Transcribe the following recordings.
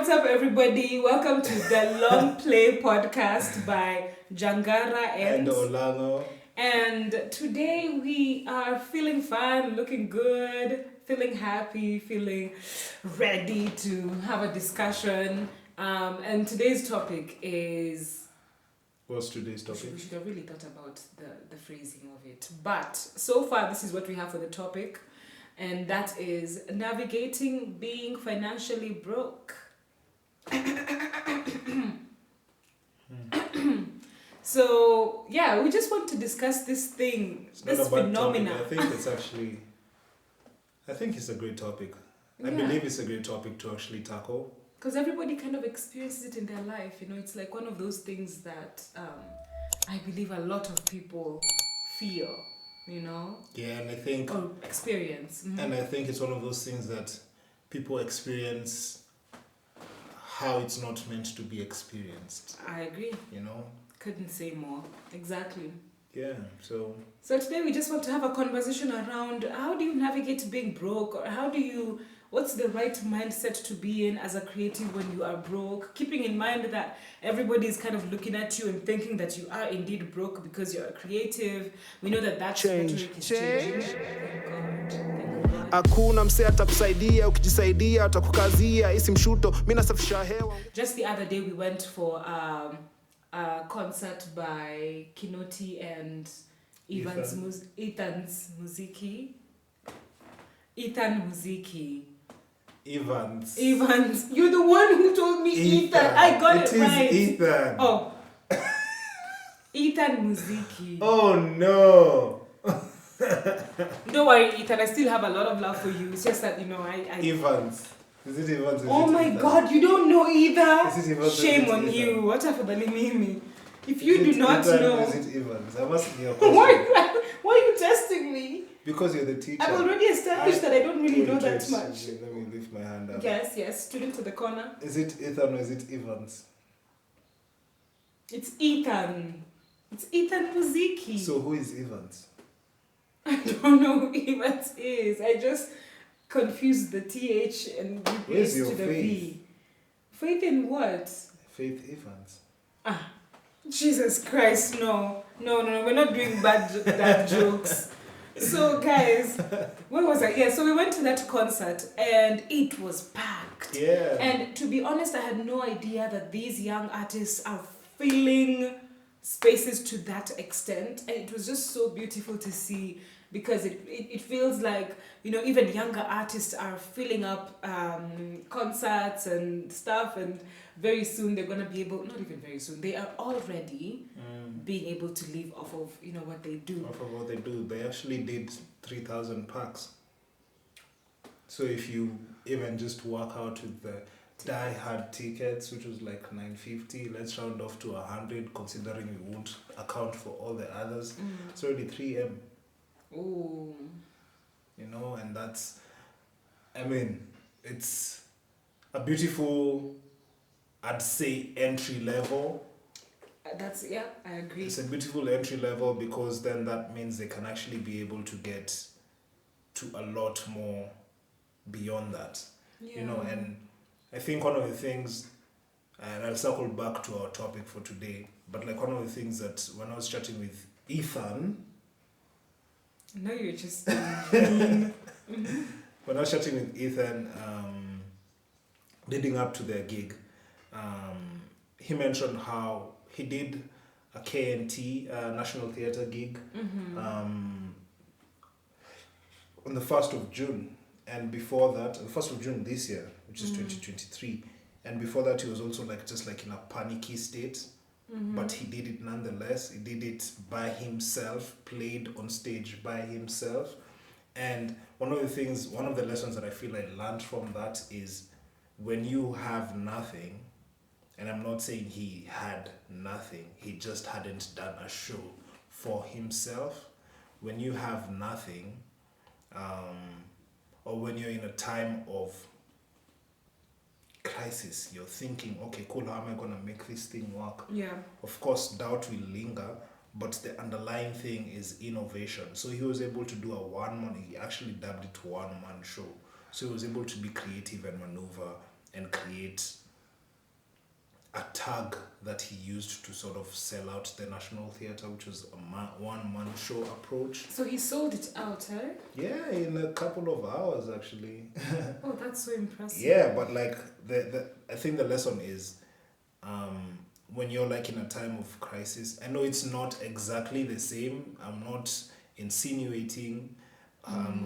what's up, everybody? Welcome to the Long Play podcast by Jangara and Olano. And today we are feeling fine, looking good, feeling happy, feeling ready to have a discussion. And today's topic is... What's today's topic? We should have really thought about the phrasing of it. But so far, this is what we have for the topic. And that is navigating being financially broke. So, yeah, we just want to discuss this thing, this phenomenon. I think it's a great topic. I believe it's a great topic to actually tackle. Because everybody kind of experiences it in their life. You know, it's like one of those things that I believe a lot of people feel, you know? Yeah, and I think... Or experience. Mm-hmm. And I think it's one of those things that people experience how it's not meant to be experienced. I agree. You know? Couldn't say more. Exactly. Yeah, so today we just want to have a conversation around how do you navigate being broke, or what's the right mindset to be in as a creative when you are broke, keeping in mind that everybody is kind of looking at you and thinking that you are indeed broke because you're a creative. We know that rhetoric is changing. Hakuna msee atakusaidia, ukijisaidia atakukazia, isi mshuto, mimi nasafisha hewa. Just the other day we went for a concert by Kinoti and Ethan Muziki. Evans. You're the one who told me Ethan. I got it right. Ethan. Oh. Ethan Muziki. Oh no. Don't worry, Ethan. I still have a lot of love for you. It's just that, you know, I Evans. Is it Evans? Oh my God, you don't know either. Is it Evans? Shame on you. What happened to me? If you do not know. Is it Evans? I'm asking you a question. Why are you testing me? Because you're the teacher. I've already established that I don't really know that much. Let me lift my hand up. Yes. Student to the corner. Is it Ethan or is it Evans? It's Ethan. It's Ethan Muziki. So who is Evans? I don't know who Evans is. I just confused the TH and replaced to the V. Faith in what? Faith Evans. Jesus Christ, no. We're not doing bad jokes. So guys, where was I? Yeah, so we went to that concert and it was packed. Yeah. And to be honest, I had no idea that these young artists are filling spaces to that extent. And it was just so beautiful to see, because it feels like, you know, even younger artists are filling up concerts and stuff, and very soon they're going to be able, not even very soon, they are already being able to live off of, you know, what they do. Off of what they do. They actually did 3,000 packs. So if you even just work out with the die-hard tickets, which was like $950, let's round off to 100, considering we won't account for all the others. It's already 3M. Ooh. You know, and that's, I mean, it's a beautiful, I'd say, entry level. I agree. It's a beautiful entry level, because then that means they can actually be able to get to a lot more beyond that. Yeah. You know, and I think one of the things, and I'll circle back to our topic for today, but like one of the things that when I was chatting with Ethan, no, you're just when I was chatting with Ethan, leading up to their gig, he mentioned how he did a KNT, National Theatre gig, on the 1st of June. And before that, the 1st of June this year, which is 2023. And before that, he was also just in a panicky state. But he did it nonetheless. He did it by himself, played on stage by himself. And one of the lessons that I feel I learned from that is, when you have nothing, and I'm not saying he had nothing, he just hadn't done a show for himself. When you have nothing, or when you're in a time of crisis, you're thinking, okay, cool, how am I going to make this thing work? Yeah. Of course, doubt will linger, but the underlying thing is innovation. So he was able to do he actually dubbed it one-man show. So he was able to be creative and maneuver and create a tag that he used to sort of sell out the National Theatre, which was a one-man show approach. So he sold it out, eh? Yeah, in a couple of hours actually. Oh, that's so impressive. Yeah, but like I think the lesson is when you're like in a time of crisis, I know it's not exactly the same. I'm not insinuating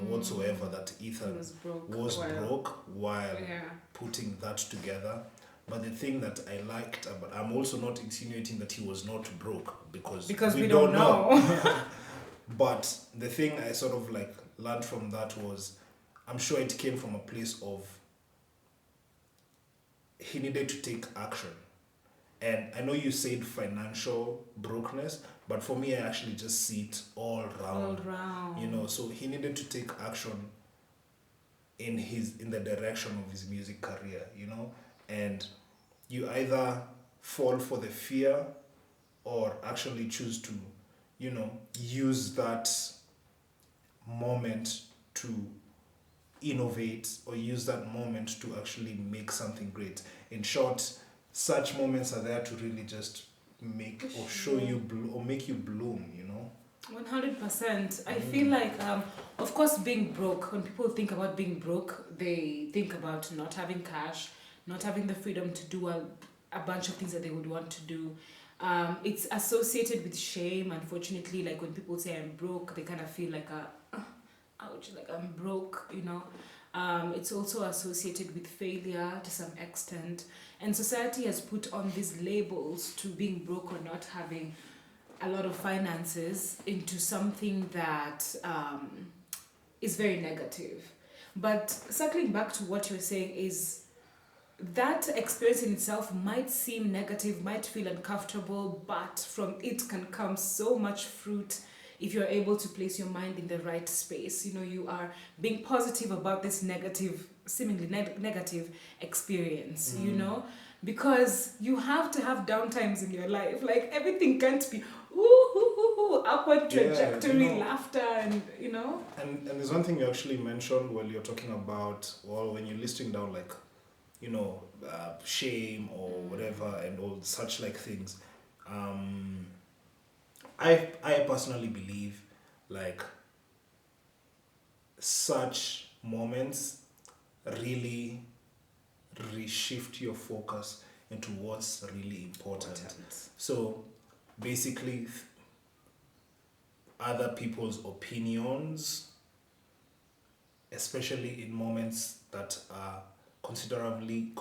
whatsoever that Ethan was broke while Yeah. putting that together. But the thing that I liked about, I'm also not insinuating that he was not broke because we don't know. But the thing I sort of like learned from that was, I'm sure it came from a place of he needed to take action. And I know you said financial brokenness, but for me, I actually just see it all round. You know, so he needed to take action in the direction of his music career, you know, and you either fall for the fear or actually choose to, you know, use that moment to innovate or use that moment to actually make something great. In short, such moments are there to really just make or show you or make you bloom, you know. 100%. I feel like, of course, being broke, when people think about being broke, they think about not having cash, not having the freedom to do a bunch of things that they would want to do. It's associated with shame, unfortunately. Like when people say I'm broke, they kind of feel like ouch, like I'm broke, you know. It's also associated with failure to some extent. And society has put on these labels to being broke or not having a lot of finances into something that is very negative. But circling back to what you're saying is that experience in itself might seem negative, might feel uncomfortable, but from it can come so much fruit if you're able to place your mind in the right space. You know, you are being positive about this negative, seemingly negative experience, you know, because you have to have downtimes in your life. Like everything can't be upward trajectory, you know, laughter, and you know. And there's one thing you actually mentioned when you're talking about, or when you're listing down, like, you know, shame or whatever and all such like things. I personally believe like such moments really reshift your focus into what's really important. So basically other people's opinions, especially in moments that are considerably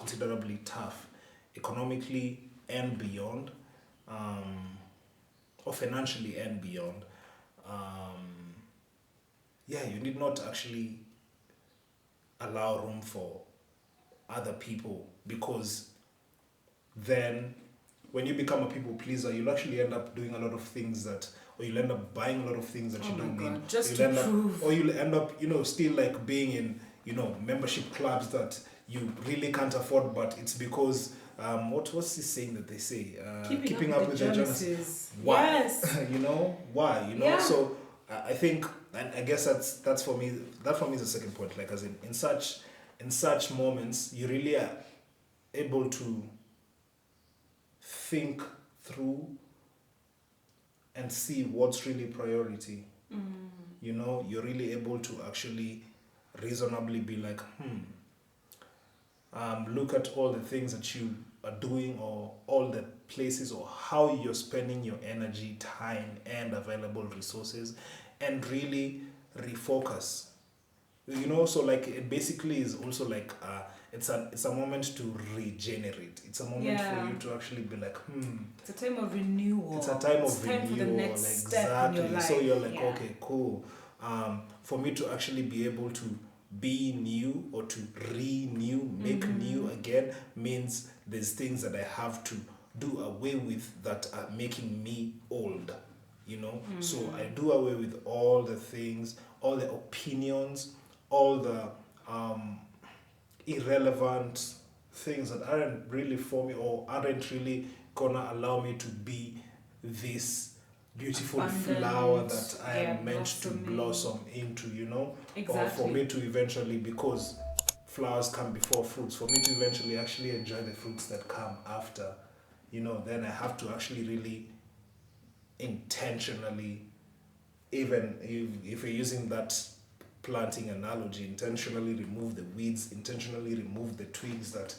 tough economically and beyond, or financially and beyond, you need not actually allow room for other people, because then when you become a people pleaser, you'll actually end up doing a lot of things that, or you'll end up buying a lot of things that you don't need. Just you'll to prove. or you'll end up, you know, still like being in, you know, membership clubs that you really can't afford, but it's because what's this saying that they say? Keeping up with the Jonases. Why? Yes. You know why? You know. Yeah. So I think, and I guess that's for me. That for me is the second point. Like, as in such moments, you really are able to think through and see what's really priority. You know, you're really able to actually reasonably be like, look at all the things that you are doing, or all the places, or how you're spending your energy, time, and available resources, and really refocus. You know, so like it basically is also like it's a moment to regenerate. It's a moment for you to actually be like, It's a time of renewal. It's a time of time renewal. for the next step in your life. So you're like, okay, cool. For me to actually be able to be new, or to renew, make new again, means there's things that I have to do away with that are making me old, you know. So I do away with all the things, all the opinions, all the irrelevant things that aren't really for me, or aren't really gonna allow me to be this beautiful flower that I am meant to blossom into, you know. Exactly. Or for me to eventually, because flowers come before fruits, for me to eventually actually enjoy the fruits that come after then I have to actually really intentionally, even if we're using that planting analogy, intentionally remove the weeds, intentionally remove the twigs that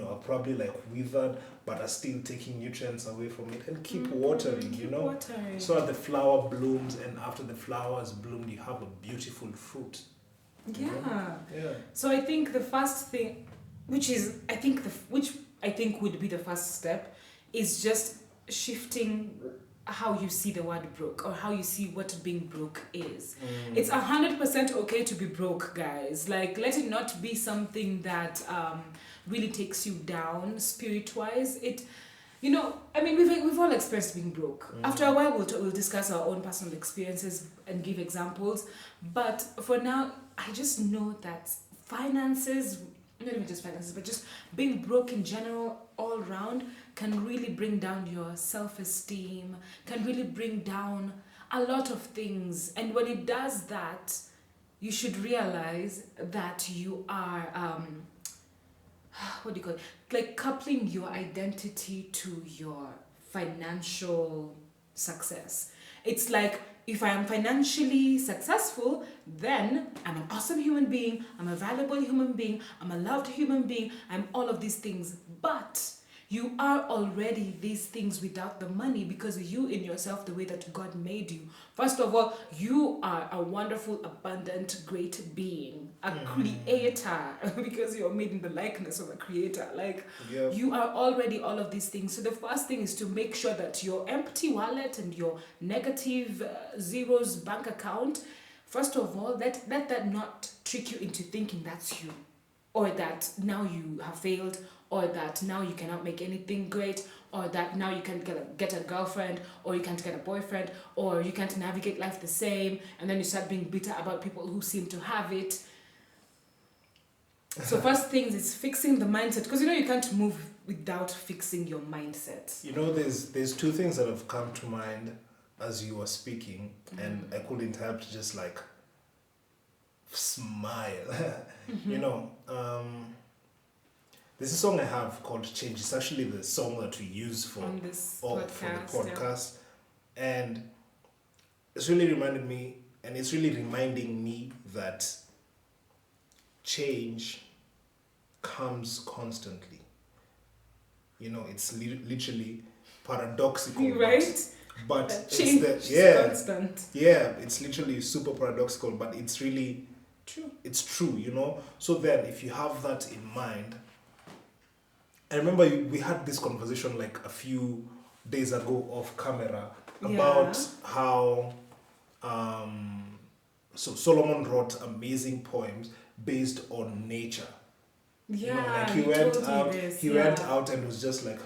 are probably like withered but are still taking nutrients away from it, and keep watering, watering. so that the flower blooms, and after the flowers bloomed you have a beautiful fruit. Yeah. Yeah. So I think the first thing, which I think would be the first step, is just shifting how you see the word broke, or how you see what being broke is. It's 100% okay to be broke, guys. Like, let it not be something that really takes you down spirit-wise. We've all experienced being broke. After a while, we'll discuss our own personal experiences and give examples. But for now, I just know that finances, not even just finances, but just being broke in general, all around, can really bring down your self-esteem, can really bring down a lot of things. And when it does that, you should realize that you are, what do you call it? Like coupling your identity to your financial success. It's like, if I am financially successful, then I'm an awesome human being, I'm a valuable human being, I'm a loved human being, I'm all of these things. But you are already these things without the money, because you in yourself, the way that God made you, first of all, you are a wonderful, abundant, great being, a creator, because you're made in the likeness of a creator. Like, you are already all of these things. So the first thing is to make sure that your empty wallet and your negative zeros bank account, first of all, let that not trick you into thinking that's you, or that now you have failed, or that now you cannot make anything great, or that now you can't get a girlfriend, or you can't get a boyfriend, or you can't navigate life the same, and then you start being bitter about people who seem to have it. So first things is fixing the mindset, because you can't move without fixing your mindset. There's two things that have come to mind as you were speaking, and I couldn't help to just like smile. There's a song I have called Change. It's actually the song that we use for the podcast. And it's really reminded me, and it's really reminding me that change comes constantly. It's literally paradoxical. Right? But change is constant. Yeah, it's literally super paradoxical, but it's really true. It's true, So then if you have that in mind, I remember we had this conversation like a few days ago off camera about how so Solomon wrote amazing poems based on nature. Yeah, he went out and was just like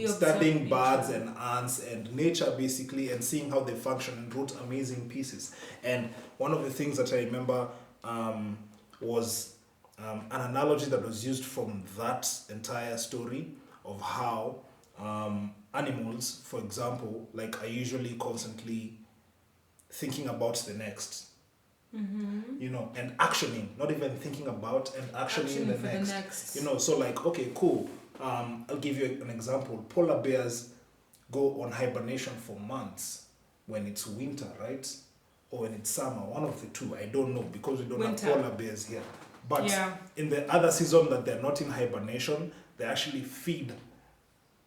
studying birds and ants and nature basically, and seeing how they function, and wrote amazing pieces. And one of the things that I remember was an analogy that was used from that entire story of how animals, for example, like are usually constantly thinking about the next. And actioning, not even thinking about, and actioning the next. So like, okay, cool. I'll give you an example. Polar bears go on hibernation for months when it's winter, right? Or when it's summer, one of the two. I don't know, because we don't have polar bears here. But in the other season that they're not in hibernation, they actually feed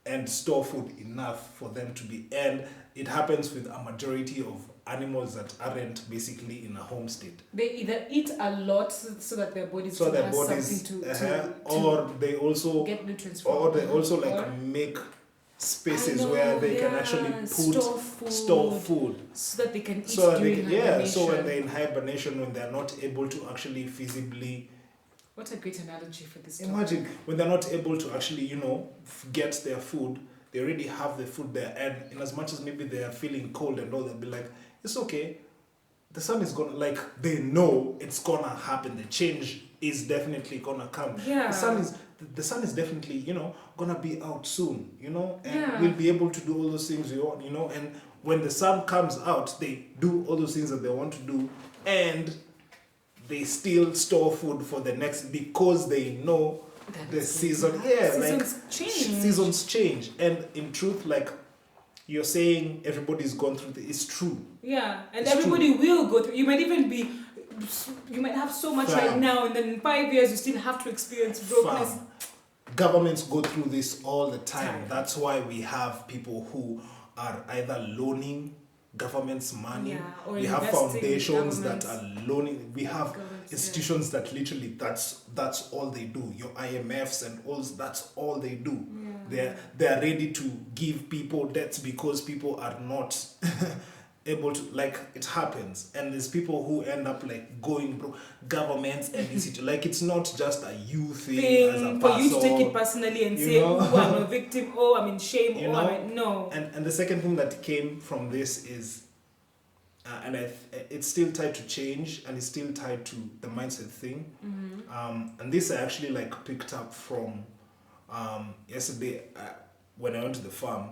and store food enough for them to be. And it happens with a majority of animals that aren't basically in a home state. They either eat a lot so that their bodies have something to or they also get nutrients from, or they also like make spaces where they can actually store food so that they can eat so during hibernation. So when they're in hibernation, when they're not able to actually feasibly, what a great analogy for this imagine topic. When they're not able to actually get their food, they already have the food there, and in as much as maybe they are feeling cold and all, they'll be like, it's okay, the sun is gonna, like, they know it's gonna happen, the change is definitely gonna come. The sun is definitely gonna be out soon, and we'll be able to do all those things we want, and when the sun comes out, they do all those things that they want to do, and they still store food for the next, because they know the season. Seasons change. seasons change. And in truth, like you're saying, everybody's gone through it's true. Yeah, and It's everybody will go through. You might even be, you might have so much right Fam. now, and then in 5 years you still have to experience brokenness. Fam. Governments go through this all the time. Time. That's why we have people who are either loaning governments money. Yeah, or we have investing in foundations that governments. are loaning. We have Governments, institutions that literally that's all they do. Your IMFs and all, that's all they do. They're ready to give people debts because people are not able to, like, it happens. And there's people who end up like going broke. Governments and institutions, like, it's not just a you thing as a person, for you to take it personally and say, know? oh, I'm a victim, oh, I'm in shame, You oh, know? no. And the second thing that came from this is, it's still tied to change, and it's still tied to the mindset thing. And this I actually like picked up from yesterday when I went to the farm.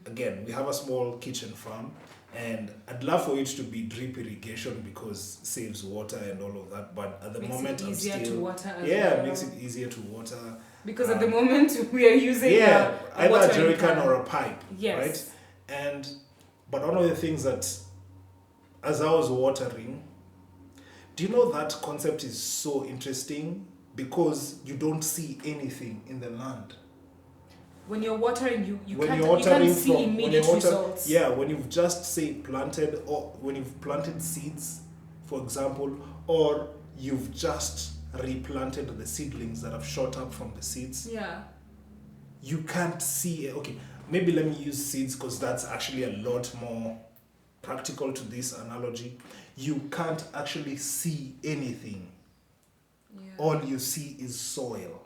Again, we have a small kitchen farm, and I'd love for it to be drip irrigation because it saves water and all of that. But at the Makes moment, it I'm easier still to water as yeah, well. it makes it easier to water. Because at the moment we are using Yeah, a either a watering jerry can can. or a pipe. Yes. Right? But one of the things that, as I was watering, do you know that concept is so interesting because you don't see anything in the land. When you're watering, you When can't, you're you can't watering see when you immediate water, results. yeah, when you've just say planted, or when you've planted seeds, for example, or you've just replanted the seedlings that have shot up from the seeds, Yeah. you can't see. Okay, maybe let me use seeds because that's actually a lot more practical to this analogy. You can't actually see anything. Yeah. All you see is soil.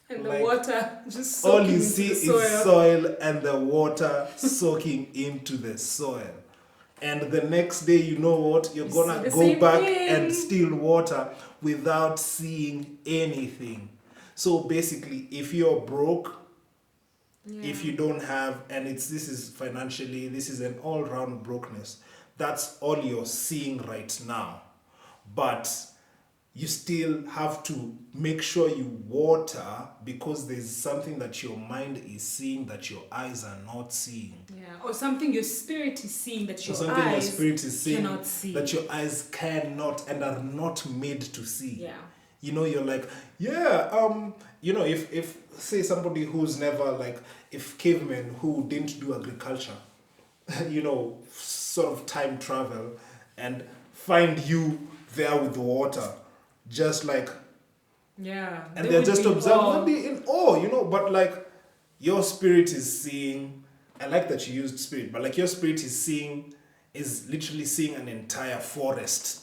And like, the water just All soaking you into see the is soil. soil and the water soaking into the soil. And the next day, you know what? You're You gonna see the go same back thing. and still water without seeing anything. So basically, if you're broke, if you don't have, and this is financially, this is an all-round brokenness. That's all you're seeing right now. But you still have to make sure you water because there's something that your mind is seeing that your eyes are not seeing. Yeah. Or something your spirit is seeing that Or your something your eyes spirit is seeing cannot see. that your eyes cannot and are not made to see. Yeah. You know, you're like, you know, if say somebody who's never, like, if cavemen who didn't do agriculture, you know, sort of time travel and find you there with the water, just like, Yeah. and They they're would just be observing, all- they'd be in awe, you know, but like your spirit is seeing, I like that you used spirit, but like your spirit is literally seeing an entire forest.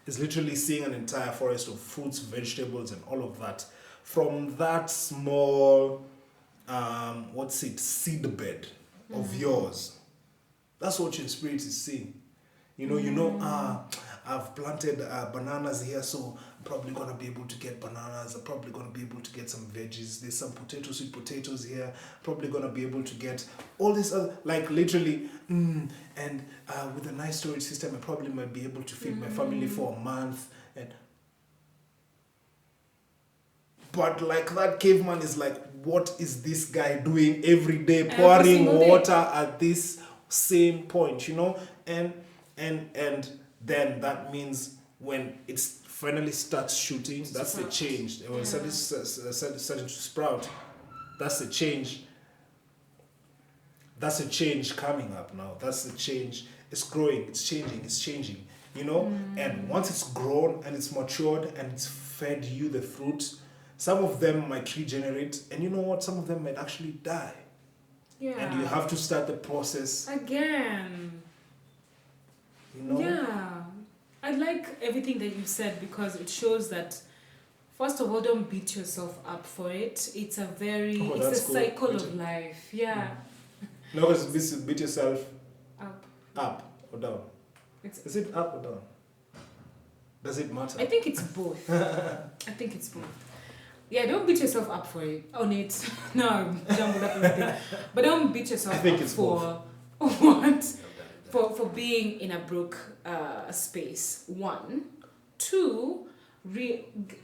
Is literally seeing an entire forest of fruits, vegetables, and all of that from that small, seed bed of yours. That's what your spirit is seeing. I've planted bananas here, so I'm probably going to be able to get bananas. I'm probably going to be able to get some veggies. There's some sweet potatoes here. Probably going to be able to get all this other, like literally, and with a nice storage system, I probably might be able to feed my family for a month. But like that caveman is like, what is this guy doing every day, pouring single day. water at this same point, you know? And then that means when it finally starts shooting, that's the change. When it starting to sprout, that's the change. That's a change coming up now. That's the change. It's growing, it's changing, you know? And once it's grown and it's matured and it's fed you the fruits, some of them might regenerate, and you know what? Some of them might actually die. Yeah. And you have to start the process, Again. you know? Yeah. I like everything that you said because it shows that, first of all, don't beat yourself up for it. It's a that's it's a cool. cycle Beat of it. life. Yeah. No, because beat yourself Up. up or down. It's- Is it up or down? Does it matter? I think it's both. I think it's both. Yeah, don't beat yourself up for it. On it. No, I jumbled up everything. But don't beat yourself I think up it's for what? For being in a broke space. 1. 2,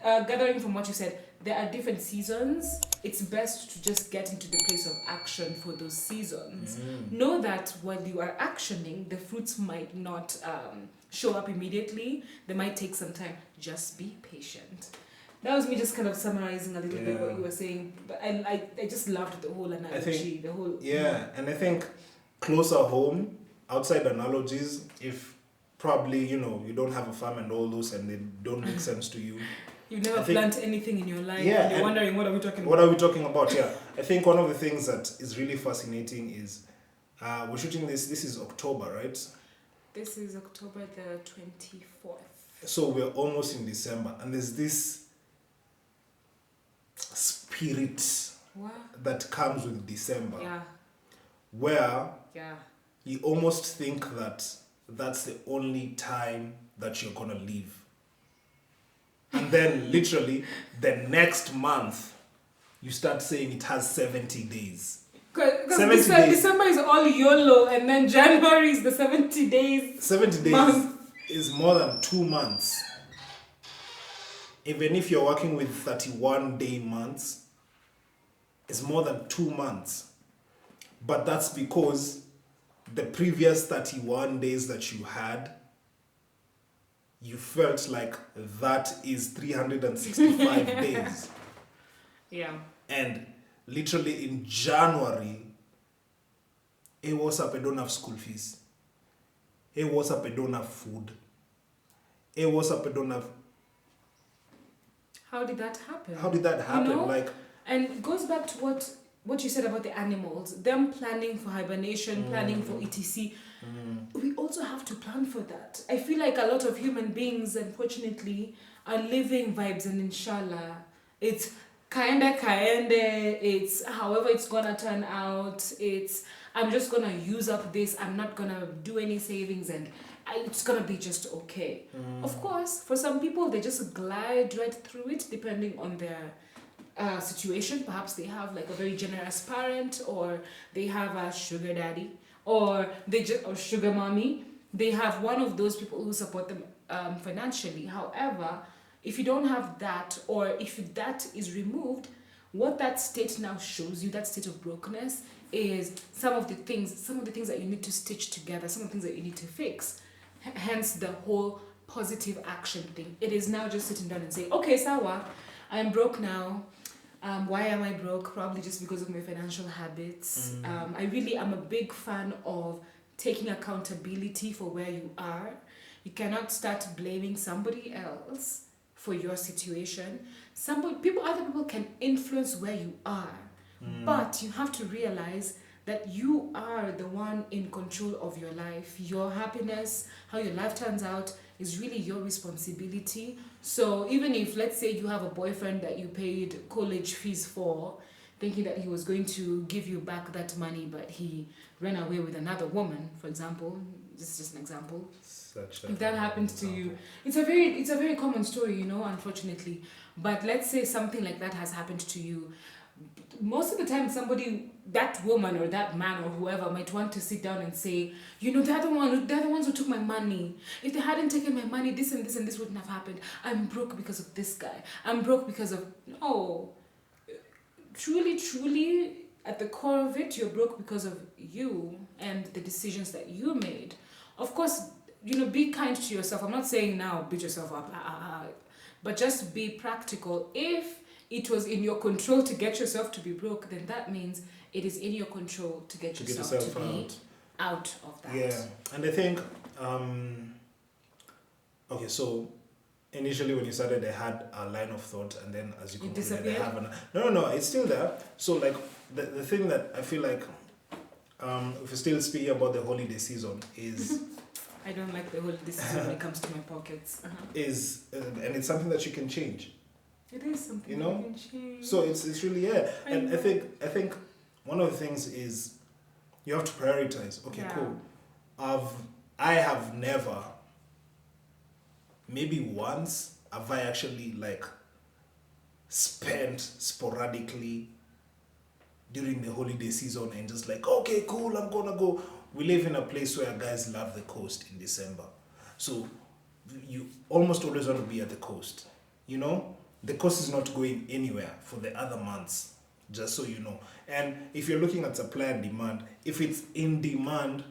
gathering from what you said, there are different seasons. It's best to just get into the place of action for those seasons. Know that while you are actioning, the fruits might not show up immediately. They might take some time. Just be patient. That was me just kind of summarizing a little bit what you were saying. But I just loved the whole analogy. And I think closer home, outside analogies, if probably, you don't have a farm and all those and they don't make sense to you. You've never planned anything in your life. And you're wondering, what are we talking about? What are we talking about? Yeah. I think one of the things that is really fascinating is we're shooting this is October, right? This is October the 24th. So we're almost in December, and there's this spirit that comes with December. Yeah. Where you almost think that that's the only time that you're gonna live. And then literally the next month you start saying it has 70 days. Because December is all YOLO, and then January is the 70 days. 70 days month. is more than 2 months. Even if you're working with 31-day months, it's more than 2 months. But that's because the previous 31 days that you had, you felt like that is 365 days. Yeah. And literally in January, hey, what's up? I don't have school fees. Hey, what's up? I don't have food. Hey, what's up? I don't have... How did that happen? And it goes back to what you said about the animals, them planning for hibernation, planning for etc. We also have to plan for that. I feel like a lot of human beings, unfortunately, are living vibes and inshallah. It's kaende, it's however it's gonna turn out. It's I'm just gonna use up this. I'm not gonna do any savings and it's gonna be just okay. Of course, for some people, they just glide right through it depending on their situation. Perhaps they have like a very generous parent, or they have a sugar daddy, or or sugar mommy. They have one of those people who support them financially. However, if you don't have that, or if that is removed, what that state now shows you, that state of brokenness, is some of the things that you need to stitch together, some of the things that you need to fix. Hence the whole positive action thing. It is now just sitting down and saying, okay, Sawa, I'm broke now. Why am I broke? Probably just because of my financial habits. I really am a big fan of taking accountability for where you are. You cannot start blaming somebody else for your situation. Other people can influence where you are, but you have to realize that you are the one in control of your life. Your happiness, how your life turns out, is really your responsibility. So even if, let's say, you have a boyfriend that you paid college fees for, thinking that he was going to give you back that money, but he ran away with another woman, for example. This is just an example. If that happens to you, it's a very common story, unfortunately. But let's say something like that has happened to you. Most of the time, that woman or that man or whoever might want to sit down and say, they're the ones who took my money. If they hadn't taken my money, this and this and this wouldn't have happened. I'm broke because of this guy. I'm broke because of... No. Truly, at the core of it, you're broke because of you and the decisions that you made. Of course, be kind to yourself. I'm not saying now beat yourself up, but just be practical. If it was in your control to get yourself to be broke, then that means it is in your control to get yourself to be out of that. Yeah, and I think, okay, so initially when you started, I had a line of thought, and then as you concluded, I have No, it's still there. So like the thing that I feel like, if you're still speaking about the holiday season, is I don't like the holiday season when it comes to my pockets. Is and it's something that you can change. It is something you can change. So it's really and I think one of the things is you have to prioritize. Okay, cool. I have never, maybe once, have I actually like spent sporadically during the holiday season and just like, okay, cool, I'm gonna go. We live in a place where guys love the coast in December. So you almost always want to be at the coast, the cost is not going anywhere for the other months, just so you know. And if you're looking at supply and demand, if it's in demand,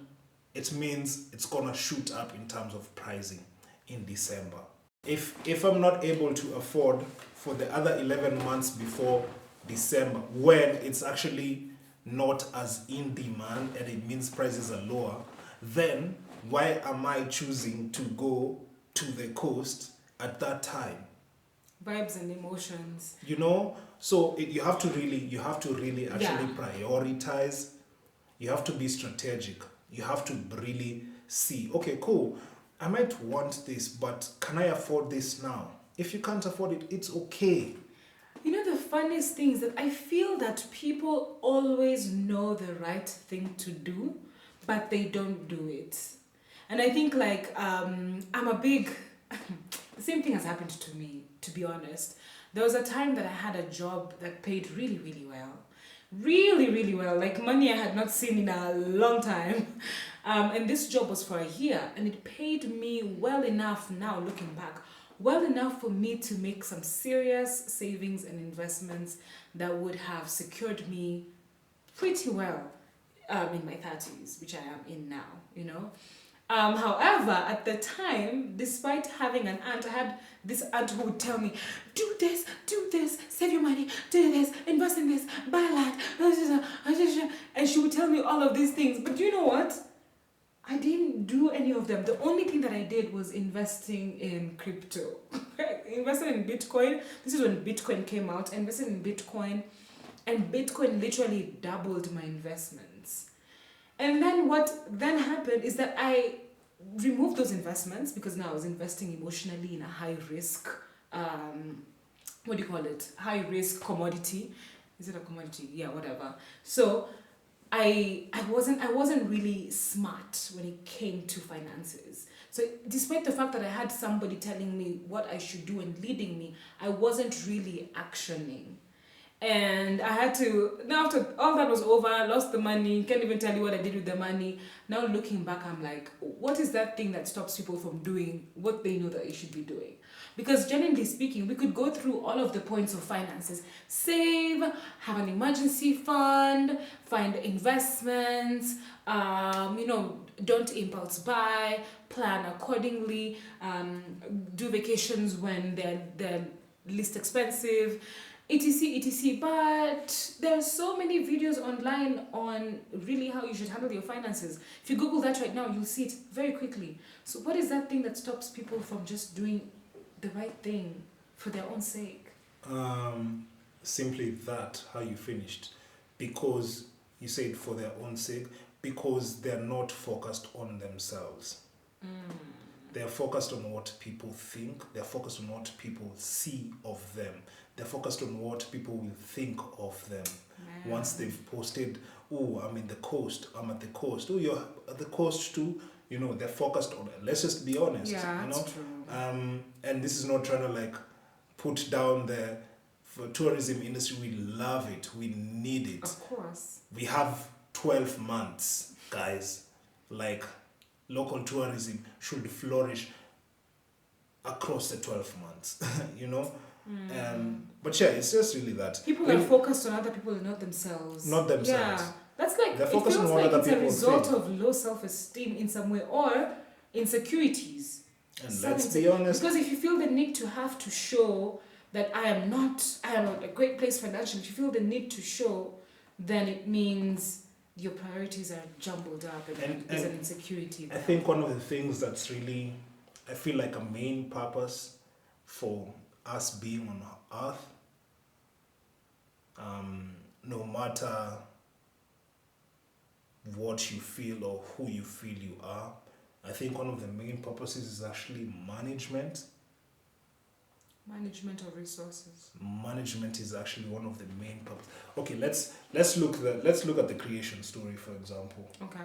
it means it's gonna shoot up in terms of pricing in December. If I'm not able to afford for the other 11 months before December, when it's actually not as in demand and it means prices are lower, then why am I choosing to go to the coast at that time? Vibes and emotions. You know, so you have to really actually Yeah. prioritize. You have to be strategic. You have to really see, okay, cool, I might want this, but can I afford this now? If you can't afford it, it's okay. You know, the funniest thing is that I feel that people always know the right thing to do, but they don't do it. And I think, like, I'm a big... the same thing has happened to me, to be honest. There was a time that I had a job that paid really, really well. Really, really well. Like, money I had not seen in a long time. And this job was for a year, and it paid me well enough now, looking back, well enough for me to make some serious savings and investments that would have secured me pretty well in my 30s, which I am in now, you know. However, at the time, despite having an aunt, I had this aunt who would tell me, do this, save your money, do this, invest in this, buy land, and she would tell me all of these things. But you know what? I didn't do any of them. The only thing that I did was investing in crypto. Invested in Bitcoin. This is when Bitcoin came out. I invested in Bitcoin, and Bitcoin literally doubled my investments. And then what then happened is that I removed those investments because now I was investing emotionally in a high risk, what do you call it? High risk commodity. Is it a commodity? Yeah, whatever. So I wasn't really smart when it came to finances. So despite the fact that I had somebody telling me what I should do and leading me, I wasn't really actioning. And I had to, now after all that was over, I lost the money, can't even tell you what I did with the money. Now looking back, I'm like, what is that thing that stops people from doing what they know that they should be doing? Because generally speaking, we could go through all of the points of finances. Save, have an emergency fund, find investments, don't impulse buy, plan accordingly, do vacations when they're least expensive, etc. But there are so many videos online on really how you should handle your finances. If you Google that right now, you'll see it very quickly. So what is that thing that stops people from just doing the right thing for their own sake? Simply that, how you finished. Because you said for their own sake, because they're not focused on themselves. They're focused on what people think. They're focused on what people see of them. They're focused on what people will think of them. Man. Once they've posted, oh, I'm in the coast, I'm at the coast. Oh, you're at the coast too. You know, they're focused on it. Let's just be honest. Yeah, you know? that's true. And this is not trying to like put down the for tourism industry. We love it. We need it. Of course. We have 12 months, guys. Like, local tourism should flourish across the 12 months, you know? But yeah, it's just really that. People are focused on other people and not themselves. Not themselves. Yeah. That's like, They're it focused feels on what like other it's a people result think. of low self-esteem in some way or insecurities. And Some let's be honest. Because if you feel the need to have to show that I am at a great place financially, if you feel the need to show, then it means your priorities are jumbled up and there's an insecurity there. I think one of the things that's really, I feel like a main purpose for us being on earth, no matter what you feel or who you feel you are, I think one of the main purposes is actually management. Management of resources. Management is actually one of the main purposes. Okay, let's look at the creation story, for example. Okay.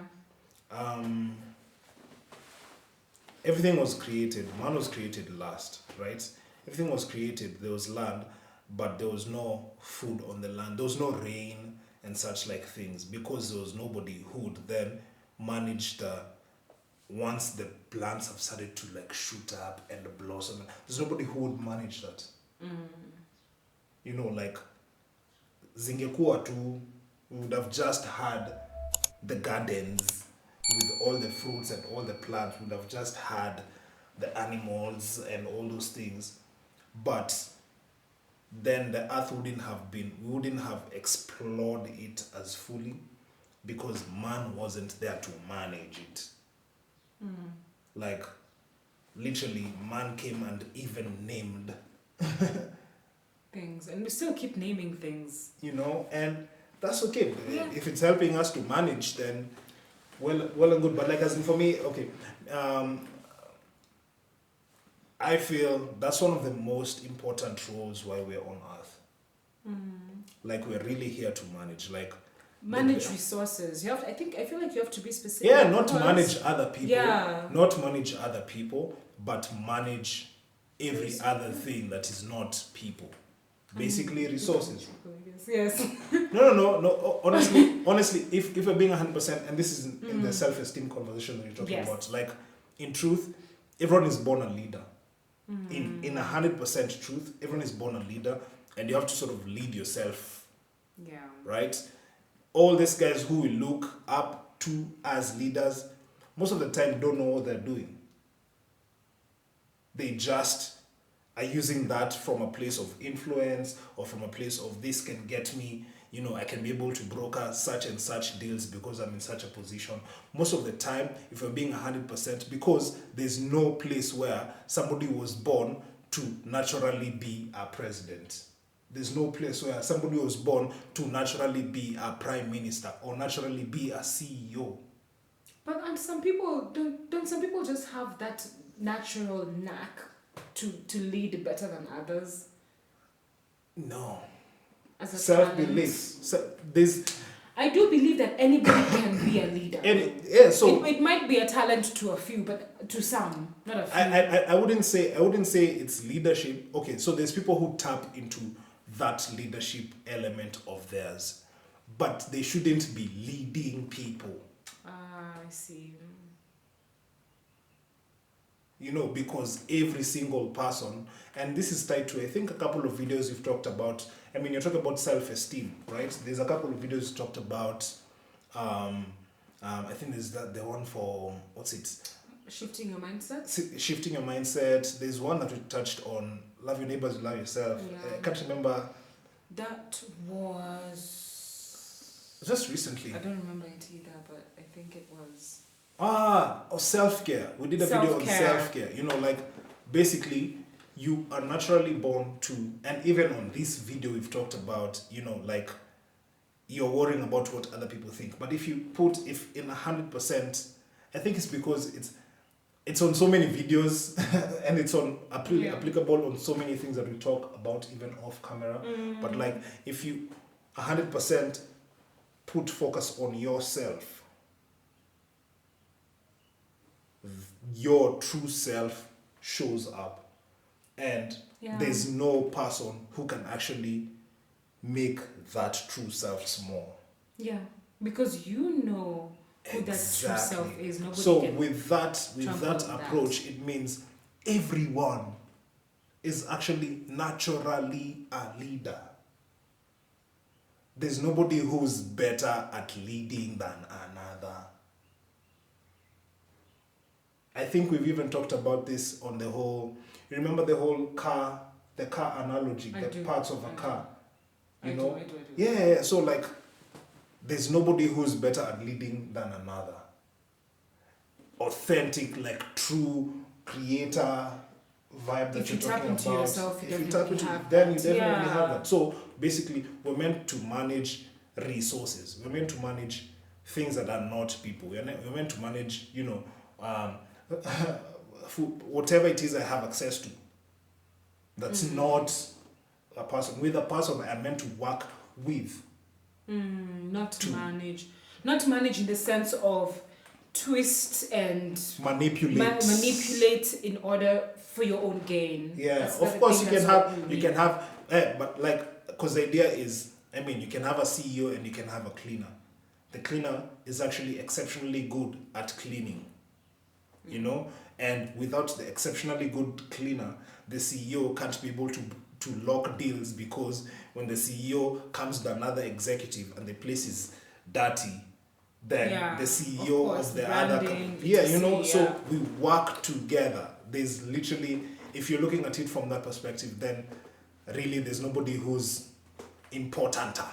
Everything was created. Man was created last, right? Everything was created. There was land, but there was no food on the land. There was no rain and such like things because there was nobody who would then manage once the plants have started to like shoot up and blossom. There's nobody who would manage that. you know, like zingekuwa tu, we would have just had the gardens with all the fruits and all the plants. We would have just had the animals and all those things. But then the earth we wouldn't have explored it as fully because man wasn't there to manage it. Like, literally, man came and even named things, and we still keep naming things. You know, and that's okay. Yeah. If it's helping us to manage, then well and good. But like, as in for me, okay, I feel that's one of the most important roles while we're on earth. Like, we're really here to manage, like, Manage resources. You have. I feel like you have to be specific. yeah, not because- manage other people. Yeah. Not manage other people, but manage every other thing that is not people. Basically, resources. Yes. No. Honestly, if we're being 100%, and this is in the self-esteem conversation that you're talking Yes. about, like, in truth, everyone is born a leader. In 100% truth, everyone is born a leader, and you have to sort of lead yourself, Yeah. right? All these guys who we look up to as leaders, most of the time don't know what they're doing. They just are using that from a place of influence or from a place of this can get me, you know, I can be able to broker such and such deals because I'm in such a position. Most of the time, if you're being 100%, because there's no place where somebody was born to naturally be a president. There's no place where somebody was born to naturally be a prime minister or naturally be a CEO. But and some people don't some people just have that natural knack to lead better than others? No. As a Self-belief. I do believe that anybody can be a leader. So it might be a talent to a few, but to some, not a few. I wouldn't say it's leadership. Okay, so there's people who tap into that leadership element of theirs, but they shouldn't be leading people. I see. You know, because every single person, and this is tied to, I think, a couple of videos you've talked about. I mean, you're talking about self-esteem, right? There's a couple of videos you talked about. I think there's the one for, what's it? Shifting your mindset. Shifting your mindset. There's one that we touched on, love your neighbors, love yourself. Yeah. I can't remember. That was Just recently. I don't remember it either, but I think it was Self-care. We did a video on self-care. You know, like, basically, you are naturally born to, and even on this video we've talked about, you know, like, you're worrying about what other people think. But if in 100%, I think it's because it's on so many videos and it's on applicable on so many things that we talk about even off camera. But like, if you 100% put focus on yourself, your true self shows up, and there's no person who can actually make that true self small. Yeah, because you know who that true self is. Nobody So can with that that. approach, it means everyone is actually naturally a leader. There's nobody who's better at leading than another. I think we've even talked about this on the whole, you remember the whole car analogy, parts of a car. You know? I do. Yeah. So like, there's nobody who's better at leading than another. Authentic, like, true creator vibe that If you're you tap talking into about. yourself, If you tap into, then you definitely have that. So basically, we're meant to manage resources. We're meant to manage things that are not people. We're meant to manage, you know, whatever it is I have access to. That's not a person. With a person I'm meant to work with. Not manage in the sense of twist and manipulate in order for your own gain. Yeah, That's of the course thing, you can that's have what you can have but like, because the idea is, I mean, you can have a CEO and you can have a cleaner. The cleaner is actually exceptionally good at cleaning. You know, and without the exceptionally good cleaner, the CEO can't be able to to lock deals because when the CEO comes to another executive and the place is dirty, then the CEO of the other company, so we work together. There's literally, if you're looking at it from that perspective, then really there's nobody who's importanter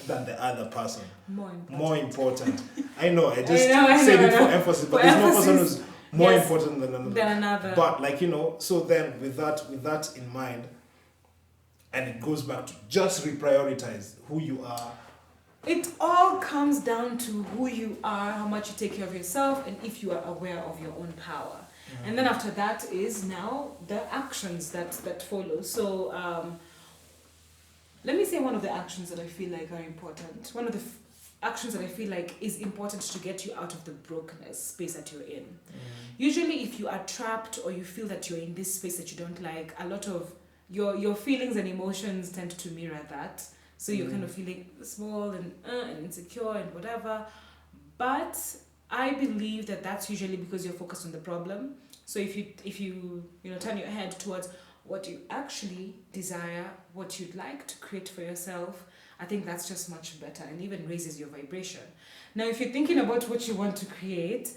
than the other person. More important. I know, I just said it for emphasis, but there's no person who's more important than another. But like, so then with that in mind, and it goes back to just reprioritize who you are. It all comes down to who you are, how much you take care of yourself, and if you are aware of your own power. And then after that is now the actions that follow. So let me say one of the actions that I feel like are important. One of the actions that I feel like is important to get you out of the brokenness space that you're in. Usually if you are trapped or you feel that you're in this space that you don't like, a lot of your feelings and emotions tend to mirror that. So you're kind of feeling small and insecure and whatever. But I believe that that's usually because you're focused on the problem. So if you turn your head towards what you actually desire, what you'd like to create for yourself, I think that's just much better and even raises your vibration. Now, if you're thinking about what you want to create,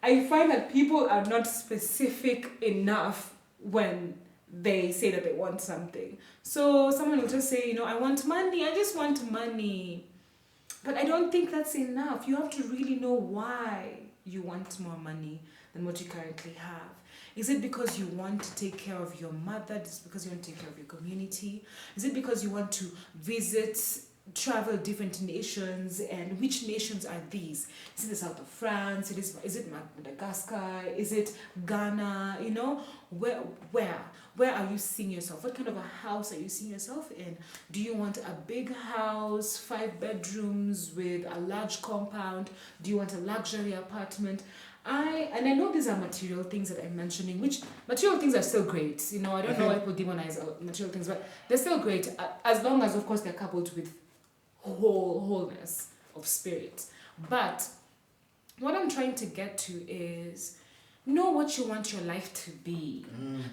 I find that people are not specific enough when they say that they want something. So someone will just say, I want money, I just want money. But I don't think that's enough. You have to really know why you want more money than what you currently have. Is it because you want to take care of your mother? Is it because you want to take care of your community? Is it because you want to travel different nations? And which nations are these? Is it the south of France? Is it Madagascar? Is it Ghana? Where are you seeing yourself? What kind of a house are you seeing yourself in? Do you want a big house, 5 bedrooms with a large compound? Do you want a luxury apartment? I know these are material things that I'm mentioning, which material things are still great. I don't know why people demonize material things, but they're still great as long as, of course, they're coupled with wholeness of spirit. But what I'm trying to get to is know what you want your life to be.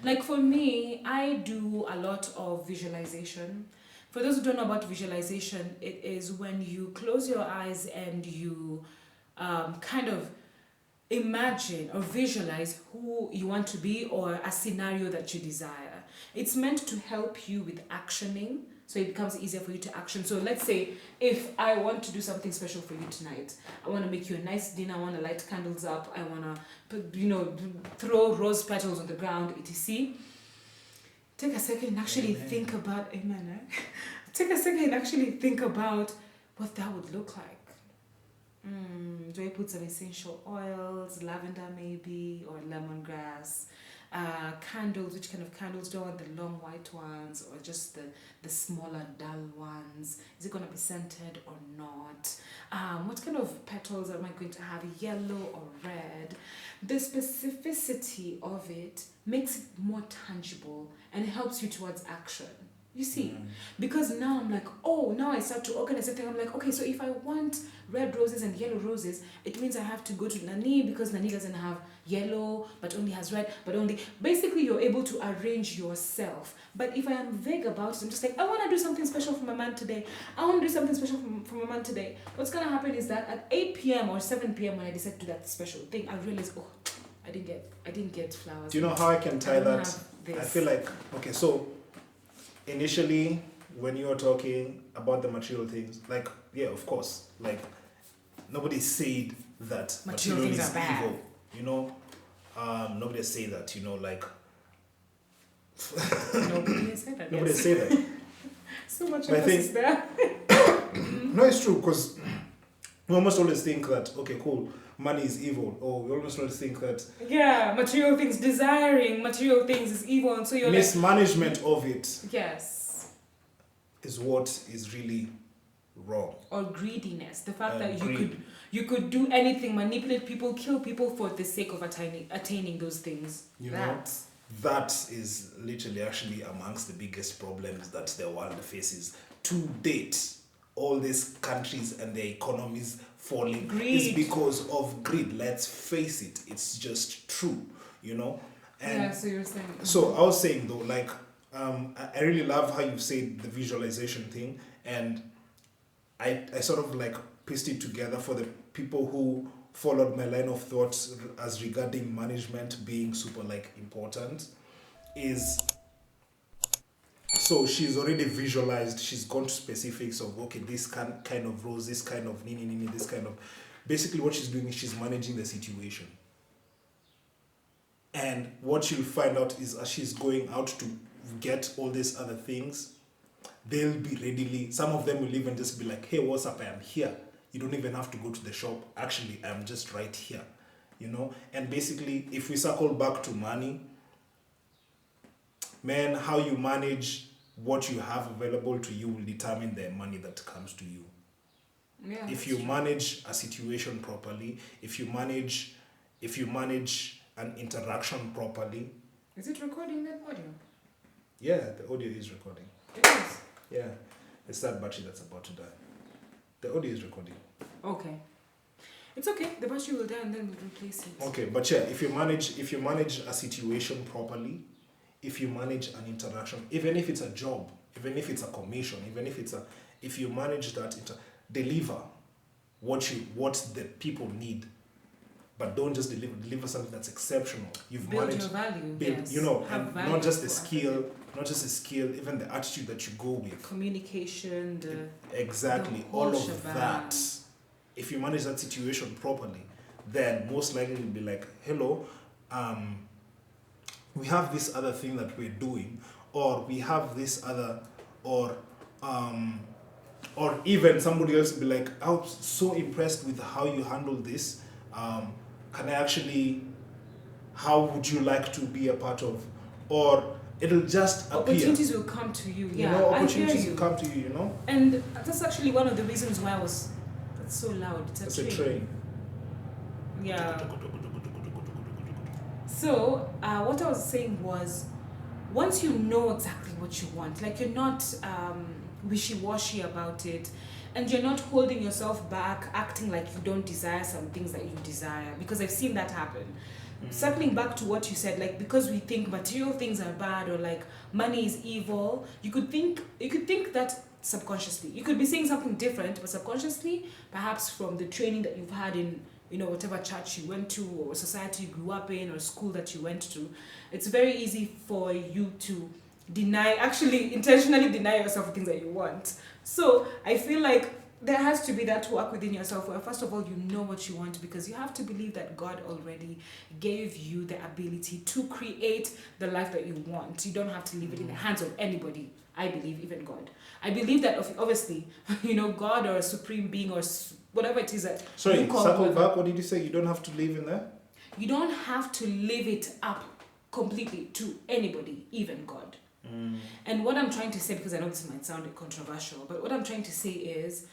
Like for me, I do a lot of visualization. For those who don't know about visualization, it is when you close your eyes and you kind of imagine or visualize who you want to be or a scenario that you desire. It's meant to help you with actioning, so it becomes easier for you to action. So let's say if I want to do something special for you tonight, I want to make you a nice dinner, I want to light candles up, I want to throw rose petals on the ground, etc. Take a second and actually think about take a second and actually think about what that would look like. Do I put some essential oils, lavender maybe, or lemongrass? Candles, which kind of candles? Do I want the long white ones or just the smaller dull ones? Is it going to be scented or not? What kind of petals am I going to have, yellow or red? The specificity of it makes it more tangible and helps you towards action. You see, because now I'm like, now I start to organize everything. I'm like, okay, so if I want red roses and yellow roses, it means I have to go to Nani because Nani doesn't have yellow, but only has red, basically you're able to arrange yourself. But if I am vague about it, I'm just like, I want to do something special for my man today. For my man today. What's going to happen is that at 8 p.m. or 7 p.m. when I decide to do that special thing, I realize, I didn't get flowers. Do you know how I can tie that? I feel like, okay, so initially, when you were talking about the material things, like, yeah, of course, like, nobody said that material things is evil, nobody has said that, like, nobody has said that. Nobody has said that. So much emphasis there. No, it's true, because we almost always think that, okay, cool, money is evil, or we almost always think that material things, desiring material things is evil, and so you're mismanagement of it is what is really wrong. Or greediness, the fact that you could do anything, manipulate people, kill people for the sake of attaining those things. That is literally actually amongst the biggest problems that the world faces to date. All these countries and their economies falling is because of greed. Let's face it, it's just true, And so you're saying. So I was saying though, like, I really love how you said the visualization thing, and I sort of like pieced it together for the people who followed my line of thought as regarding management being super like important. Is so she's already visualized, she's gone to specifics of okay, this kind of roles, this kind of nini, this kind of, basically what she's doing is she's managing the situation. And what you'll find out is as she's going out to get all these other things, they'll be readily, some of them will even just be like, hey, what's up, I am here. You don't even have to go to the shop. Actually, I'm just right here, you know? And basically, if we circle back to money, man, how you manage what you have available to you will determine the money that comes to you. Yeah, If you manage a situation properly, if you manage an interaction properly. Is it recording that audio? Yeah, the audio is recording. It is. Yeah, it's that battery that's about to die. The audio is recording. Okay. It's okay. The battery will die and then we'll replace it. Okay, but yeah, if you manage a situation properly, if you manage an interaction, even if it's a job, even if it's a commission, if you manage that, deliver what the people need, but don't just deliver something that's exceptional. You've build managed, your value. build, Yes. you know, Have and value not just the for skill, even the attitude that you go with. communication, Exactly, the all whole of shebang. that. If you manage that situation properly, then most likely you'll be like, hello, we have this other thing that we're doing, or we have this other, or even somebody else will be like, I was so impressed with how you handled this. Can I actually, how would you like to be a part of? Or it'll just appear. Opportunities will come to you. Yeah, You know, I hear opportunities you. will come to you, you know? And that's actually one of the reasons why that's so loud. It's a train. Yeah. So, what I was saying was, once you know exactly what you want, like you're not wishy-washy about it, and you're not holding yourself back, acting like you don't desire some things that you desire, because I've seen that happen. Circling back to what you said, like because we think material things are bad or like money is evil, you could think that subconsciously. You could be saying something different, but subconsciously, perhaps from the training that you've had in, you know, whatever church you went to or society you grew up in or school that you went to, it's very easy for you to intentionally deny yourself things that you want. So I feel like there has to be that work within yourself where first of all you know what you want, because you have to believe that God already gave you the ability to create the life that you want. You don't have to leave it in the hands of anybody. I believe even God. I believe that obviously, you know, God or a supreme being or whatever it is that Sorry, you call circle whoever. back. What did you say? You don't have to live in there? You don't have to leave it up completely to anybody, even God. And what I'm trying to say, because I know this might sound controversial, but what I'm trying to say is,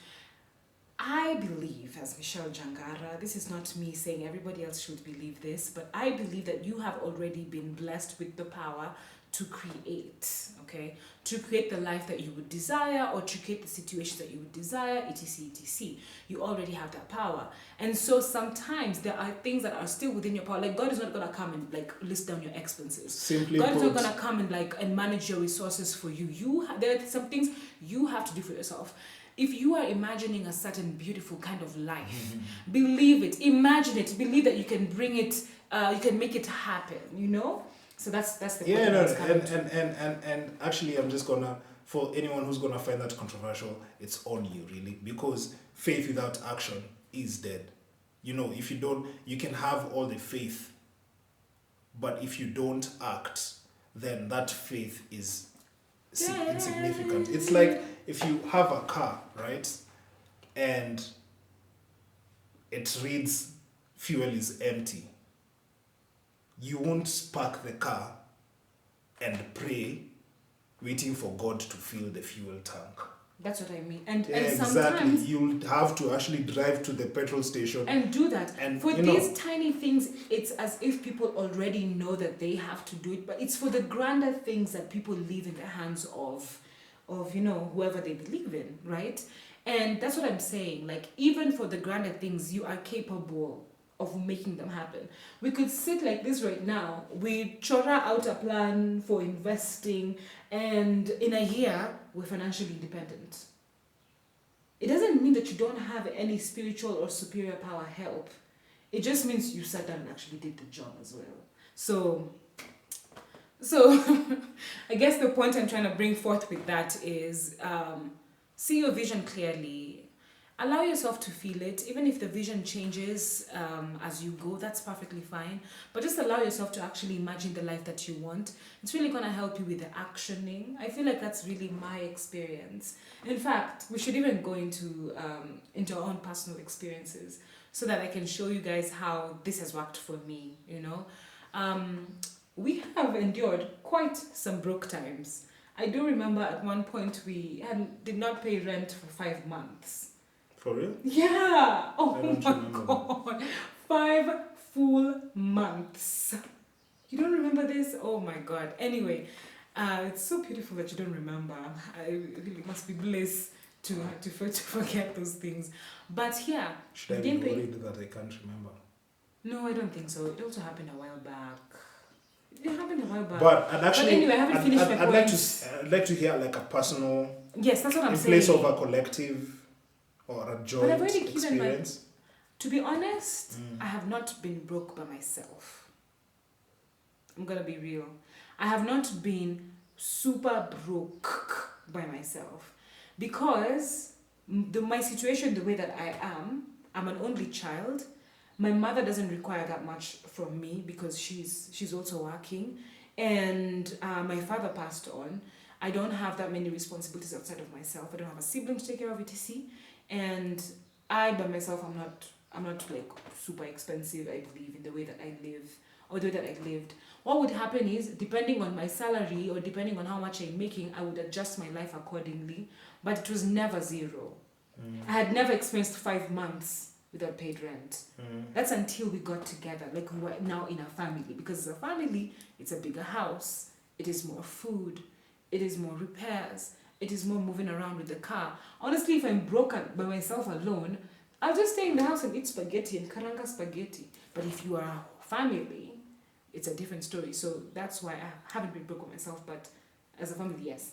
I believe, as Michelle Jangara, this is not me saying everybody else should believe this, but I believe that you have already been blessed with the power to create, okay? To create the life that you would desire, or to create the situation that you would desire, etc, etc. You already have that power. And so sometimes there are things that are still within your power. Like God is not going to come and like list down your expenses. Simply God is not put, going to come and manage your resources for you. There are some things you have to do for yourself. If you are imagining a certain beautiful kind of life, believe it, imagine it, believe that you can bring it, you can make it happen, you know? So that's the point. yeah, no, that's coming to. and actually, I'm just gonna, for anyone who's gonna find that controversial, it's on you really, because faith without action is dead. You know, if you don't, you can have all the faith, but if you don't act, then that faith is insignificant. It's like if you have a car, right, and it reads fuel is empty. You won't park the car and pray, waiting for God to fill the fuel tank. That's what I mean. And Exactly. sometimes You'll have to actually drive to the petrol station and do that. And, for you these know, tiny things, it's as if people already know that they have to do it, but it's for the grander things that people leave in the hands of you know, whoever they believe in, right? And that's what I'm saying. Like, even for the grander things, you are capable of making them happen. We could sit like this right now, we chora out a plan for investing, and in a year, we're financially independent. It doesn't mean that you don't have any spiritual or superior power help. It just means you sat down and actually did the job as well. So I guess the point I'm trying to bring forth with that is see your vision clearly. Allow yourself to feel it. Even if the vision changes as you go, that's perfectly fine. But just allow yourself to actually imagine the life that you want. It's really going to help you with the actioning. I feel like that's really my experience. In fact, we should even go into our own personal experiences so that I can show you guys how this has worked for me, you know. We have endured quite some broke times. I do remember at one point we did not pay rent for 5 months. For real? Yeah. Oh I don't my remember god. 5 full months. You don't remember this? Oh my god. Anyway, it's so beautiful that you don't remember. I really must be blessed to forget those things. But yeah, Should I be worried that I can't remember? No, I don't think so. It also happened a while back. It happened a while back. But anyway, I haven't finished my point. I'd like to hear like a personal. Yes, that's what I'm in saying. place of a collective or a joint But I've already given experience. To be honest, I have not been broke by myself. I'm gonna be real. I have not been super broke by myself because my situation, the way that I am, I'm an only child. My mother doesn't require that much from me because she's also working, and my father passed on. I don't have that many responsibilities outside of myself. I don't have a sibling to take care of, etc. And I by myself, I'm not like super expensive, I believe, in the way that I live or the way that I lived. What would happen is, depending on my salary or depending on how much I'm making, I would adjust my life accordingly. But it was never zero. I had never experienced 5 months without paid rent. That's until we got together, like we were now in a family. Because as a family, it's a bigger house. It is more food. It is more repairs. It is more moving around with the car. Honestly, if I'm broken by myself alone, I'll just stay in the house and eat spaghetti and karanga spaghetti. But if you are a family, it's a different story. So that's why I haven't been broke by myself, but as a family, yes.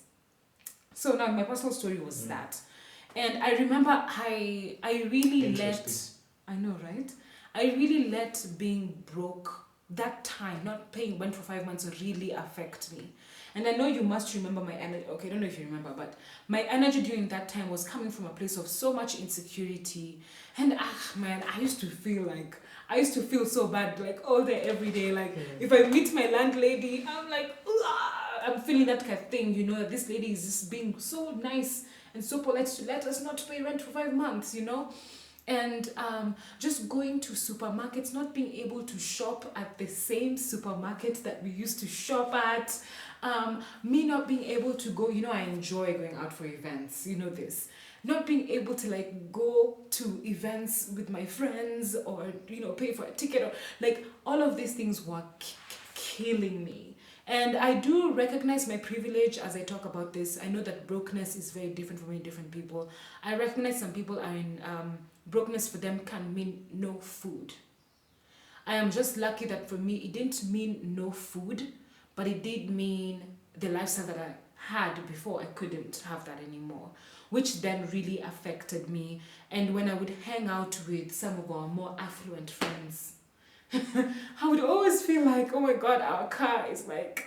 So now my personal story was that. And I remember I really I know, right? I really let being broke that time, not paying rent for 5 months, really affect me. And I know you must remember my energy. Okay, I don't know if you remember, but my energy during that time was coming from a place of so much insecurity. And man, I used to feel so bad, like all day, every day. Like if I meet my landlady, I'm like, I'm feeling that kind of thing, you know, that this lady is just being so nice and so polite to let us not pay rent for 5 months, you know. And just going to supermarkets, not being able to shop at the same supermarket that we used to shop at, me not being able to go, you know, I enjoy going out for events, you know this, not being able to like go to events with my friends or, you know, pay for a ticket, or like all of these things were killing me. And I do recognize my privilege as I talk about this. I know that brokenness is very different for many different people. I recognize some people are in brokenness, for them can mean no food. I am just lucky that for me, it didn't mean no food, but it did mean the lifestyle that I had before. I couldn't have that anymore, which then really affected me. And when I would hang out with some of our more affluent friends, I would always feel like, oh my God, our car is like,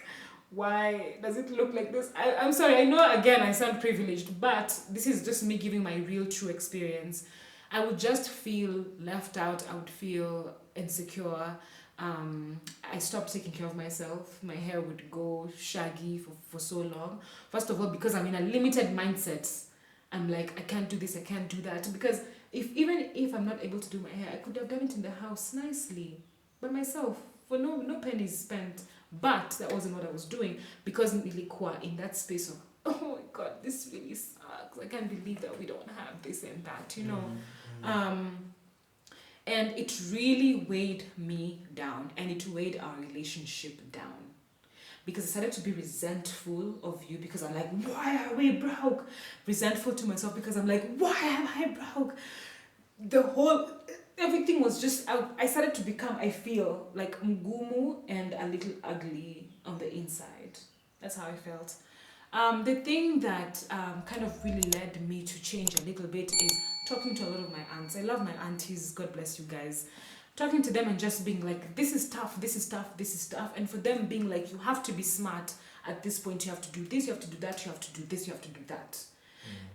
why does it look like this? I'm sorry, I know again I sound privileged, but this is just me giving my real true experience. I would just feel left out. I would feel insecure. I stopped taking care of myself. My hair would go shaggy for so long. First of all, because I'm in a limited mindset. I'm like, I can't do this, I can't do that. Because even if I'm not able to do my hair, I could have done it in the house nicely by myself for no pennies spent. But that wasn't what I was doing, because nilikuwa in that space of, oh my God, this really sucks. I can't believe that we don't have this and that, you know. And it really weighed me down, and it weighed our relationship down. Because I started to be resentful of you, because I'm like, why are we broke? Resentful to myself because I'm like, why am I broke? everything was just, I started to become, I feel like mgumu and a little ugly on the inside. That's how I felt. The thing that kind of really led me to change a little bit is talking to a lot of my aunts. I love my aunties, God bless you guys. Talking to them and just being like, this is tough, this is tough, this is tough. And for them being like, you have to be smart at this point, you have to do this, you have to do that, you have to do this, you have to do that.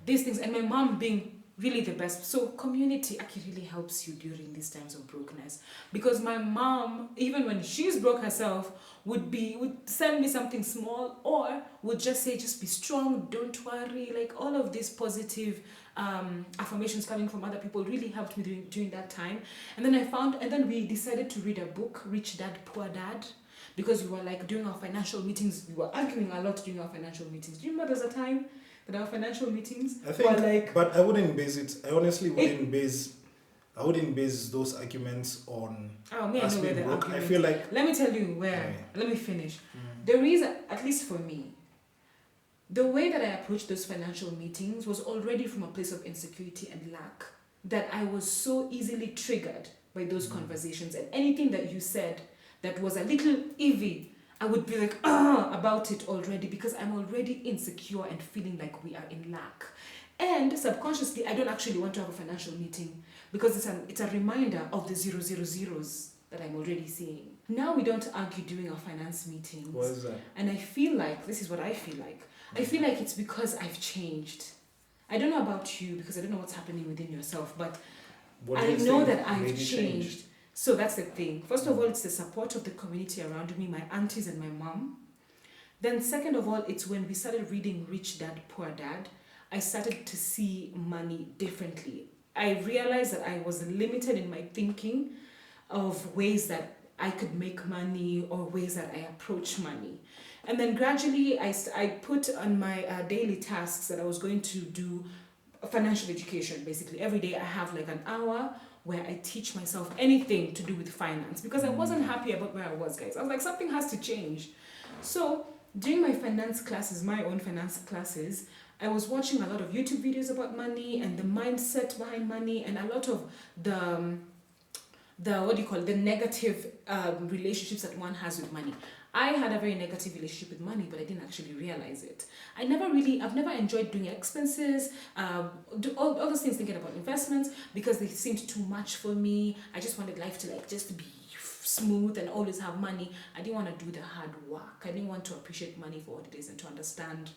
These things. And my mom being really the best. So community actually really helps you during these times of brokenness, because my mom, even when she's broke herself, would send me something small, or would just say, just be strong, don't worry. Like all of these positive affirmations coming from other people really helped me during that time. And then we decided to read a book, Rich Dad Poor Dad, because we were like, during our financial meetings, we were arguing a lot during our financial meetings. Do you remember there's a time that our financial meetings I think, were like, but I wouldn't base it. I honestly wouldn't base. I wouldn't base those arguments on oh, me, I us know where being the broke. argument. I feel like Let me tell you where. Right. Let me finish. The reason, at least for me, the way that I approached those financial meetings was already from a place of insecurity and lack. That I was so easily triggered by those conversations, and anything that you said that was a little iffy, I would be like, about it already, because I'm already insecure and feeling like we are in lack. And subconsciously, I don't actually want to have a financial meeting, because it's a reminder of the 000s that I'm already seeing. Now we don't argue during our finance meetings. what is that? And I feel like, this is what I feel like. I feel like it's because I've changed. I don't know about you, because I don't know what's happening within yourself, but What do I you know think that I've made you change? changed. So that's the thing. First of all, it's the support of the community around me, my aunties and my mom. Then second of all, it's when we started reading Rich Dad, Poor Dad, I started to see money differently. I realized that I was limited in my thinking of ways that I could make money or ways that I approach money. And then gradually I put on my daily tasks that I was going to do financial education. Basically every day I have like an hour where I teach myself anything to do with finance, because I wasn't happy about where I was, guys. I was like, something has to change. So during my finance classes, my own finance classes, I was watching a lot of YouTube videos about money and the mindset behind money, and a lot of the the negative relationships that one has with money. I had a very negative relationship with money, but I didn't actually realize it. I've never enjoyed doing expenses, do all those things, thinking about investments, because they seemed too much for me. I just wanted life to like just be smooth and always have money. I didn't want to do the hard work. I didn't want to appreciate money for what it is and to understand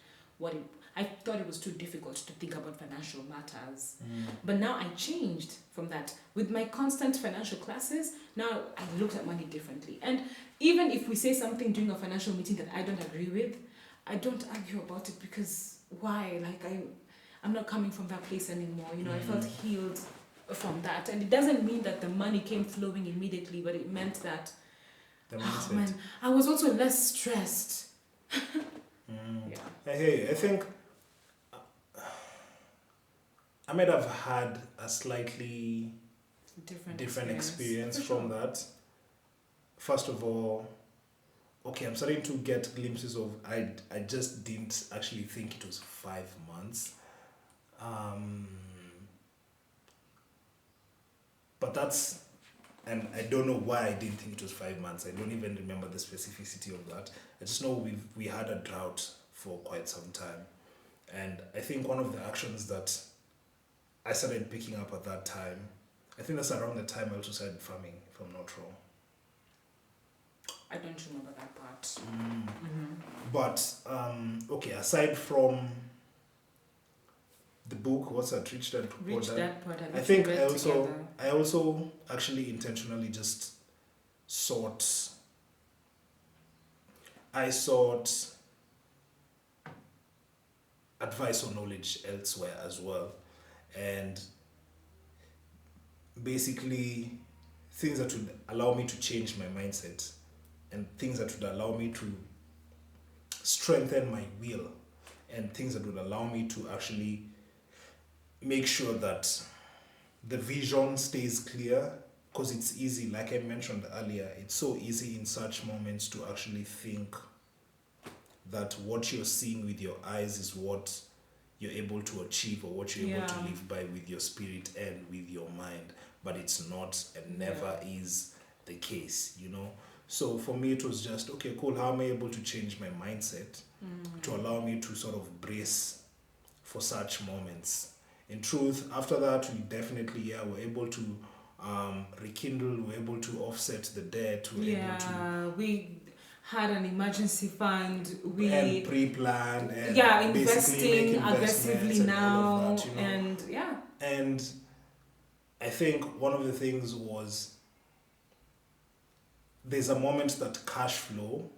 I thought it was too difficult to think about financial matters. But now I changed from that. With my constant financial classes, now I looked at money differently. And even if we say something during a financial meeting that I don't agree with, I don't argue about it, because why? Like I'm not coming from that place anymore. You know, I felt healed from that. And it doesn't mean that the money came flowing immediately, but it meant that, oh man, I was also less stressed. Yeah. Hey, I think I might have had a slightly different experience from that. First of all, okay, I'm starting to get glimpses of I just didn't actually think it was 5 months. But that's, and I don't know why I didn't think it was 5 months. I don't even remember the specificity of that. I just know we had a drought for quite some time. And I think one of the actions that I started picking up at that time, I think that's around the time I also started farming, if I'm not wrong. I don't remember that part. But, okay, aside from the book, what's that, Rich Dad Poor Dad? Rich Dad, Poor Dad. I think I also actually intentionally just sought advice or knowledge elsewhere as well, and basically things that would allow me to change my mindset and things that would allow me to strengthen my will and things that would allow me to actually make sure that the vision stays clear, because it's easy, like I mentioned earlier, it's so easy in such moments to actually think that what you're seeing with your eyes is what you're able to achieve or what you're able to Yeah. live by with your spirit and with your mind, but it's not and never is the case, you know. So for me, it was just, okay, cool, how am I able to change my mindset to allow me to sort of brace for such moments? In truth, after that, we definitely, were able to rekindle, we're able to offset the debt, we're able to Yeah, we had an emergency fund. and We pre-planned and basically investing make aggressively investments and all now, of that, you know. and yeah, And I think one of the things was there's a moment that cash flow,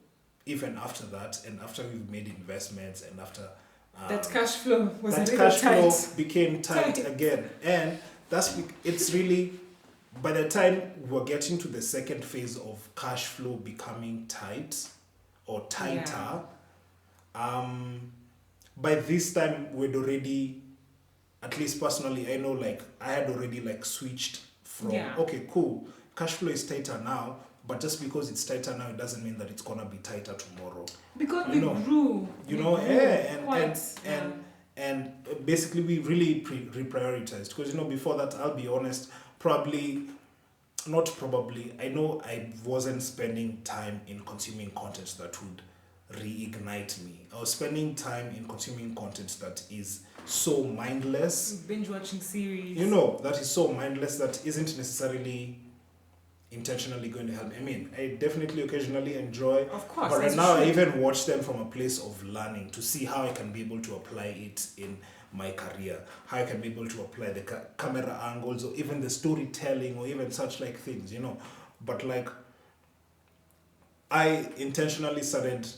even after that, and after we've made investments, and after that cash flow was a that little cash tight. flow became tight again, and it's really, by the time we're getting to the second phase of cash flow becoming tight or tighter, by this time we'd already, at least personally, I know, like, I had already like switched from okay, cool, cash flow is tighter now, but just because it's tighter now, it doesn't mean that it's gonna be tighter tomorrow. Because You we know, grew. You we know, grew quite, and basically we really reprioritized, because, you know, before that, I'll be honest, I know I wasn't spending time in consuming content that would reignite me. I was spending time in consuming content that is so mindless, binge watching series. you know, that is so mindless, that isn't necessarily intentionally going to help. I mean, I definitely occasionally enjoy, Of course. but right as now I you should. even watch them from a place of learning to see how I can be able to apply it in my career, how I can be able to apply the camera angles or even the storytelling or even such like things, you know. But like, I intentionally started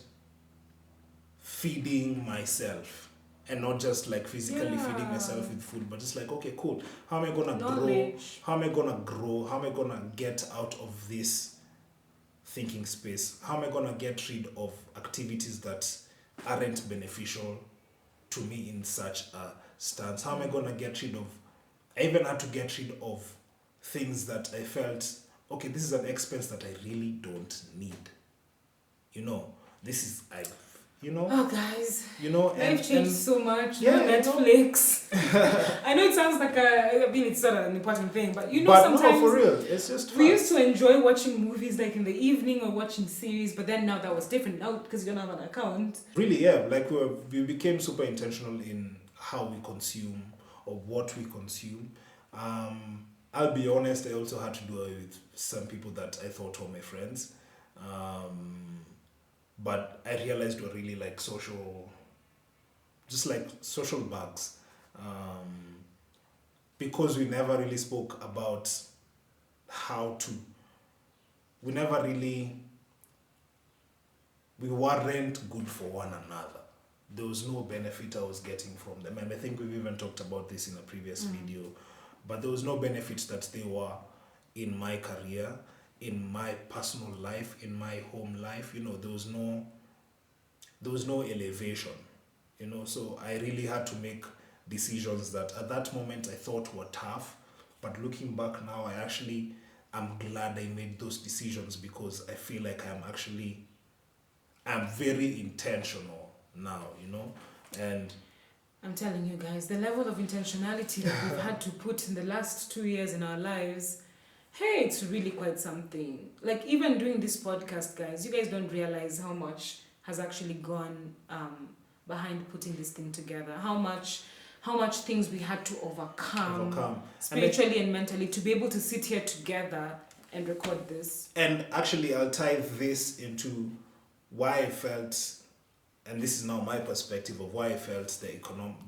feeding myself, and not just like physically feeding myself with food, but just like, okay, cool, how am I gonna Knowledge. grow, how am I gonna get out of this thinking space, how am I gonna get rid of activities that aren't beneficial to me in such a stance, how am I gonna get rid of, I even had to get rid of things that I felt, okay, this is an expense that I really don't need, you know, this is, Oh, guys. you know, Life changed so much. yeah, No Netflix. I know it sounds like it's not an important thing, but you know, but sometimes no, for real, it's just we fun. used to enjoy watching movies like in the evening or watching series, but then now that was different now because you don't have an account. Really, yeah, like we became super intentional in how we consume or what we consume. I'll be honest, I also had to do it with some people that I thought were my friends. But I realized were really like social bugs. Because we never really spoke about we weren't good for one another. There was no benefit I was getting from them. And I think we've even talked about this in a previous video. But there was no benefit that they were in my career, in my personal life, in my home life. You know, there was no elevation. You know, so I really had to make decisions that at that moment I thought were tough. But looking back now, I'm glad I made those decisions, because I feel like I'm very intentional now, you know. And I'm telling you guys, the level of intentionality that we've had to put in the last 2 years in our lives, hey, it's really quite something. Like, even doing this podcast, guys, you guys don't realize how much has actually gone behind putting this thing together. How much things we had to overcome. Spiritually and mentally, to be able to sit here together and record this. And actually, I'll tie this into why I felt, and this is now my perspective of why I felt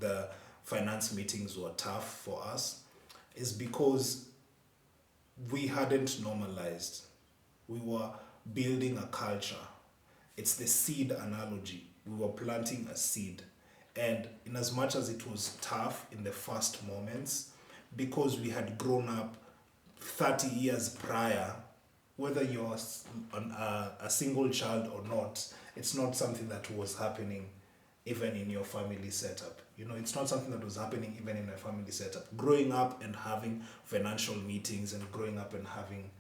the finance meetings were tough for us, is because we hadn't normalized. We were building a culture. It's the seed analogy. We were planting a seed. And in as much as it was tough in the first moments, because we had grown up 30 years prior, whether you're a single child or not, it's not something that was happening even in your family setup. You know, it's not something that was happening even in a family setup. Growing up and having financial meetings and growing up and having...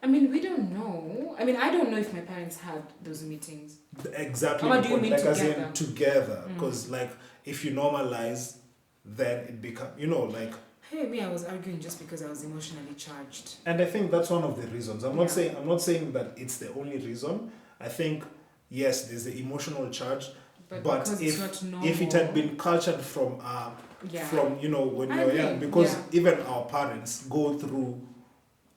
I mean, we don't know. I mean, I don't know if my parents had those meetings. Exactly. Or do you mean like together? as in together, because like if you normalize, then it become like. Hey, me, I was arguing just because I was emotionally charged. And I think that's one of the reasons. I'm Yeah. not saying that it's the only reason. I think yes, there's the emotional charge, but because it's not normal, if it had been cultured from yeah. from when I you're agree, young, because yeah. even our parents go through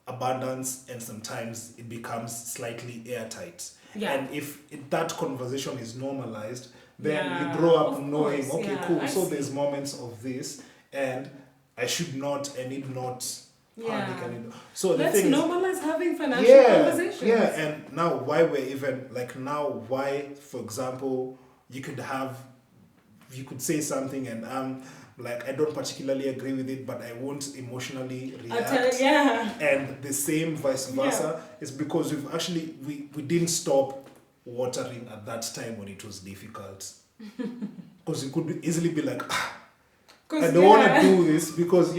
abundance, and sometimes it becomes slightly airtight. Yeah. And if that conversation is normalized, then Yeah, you grow up of knowing, course, okay, yeah, cool. I So see. there's moments of this, and I should not and need not panic. Yeah. And so the Let's thing is, normalize having financial yeah, conversations. yeah. And now why we're even why, for example, you could say something and I don't particularly agree with it, but I won't emotionally react. Yeah. And the same vice versa is because we didn't stop watering at that time when it was difficult. Because you could easily be like, I don't want to do this because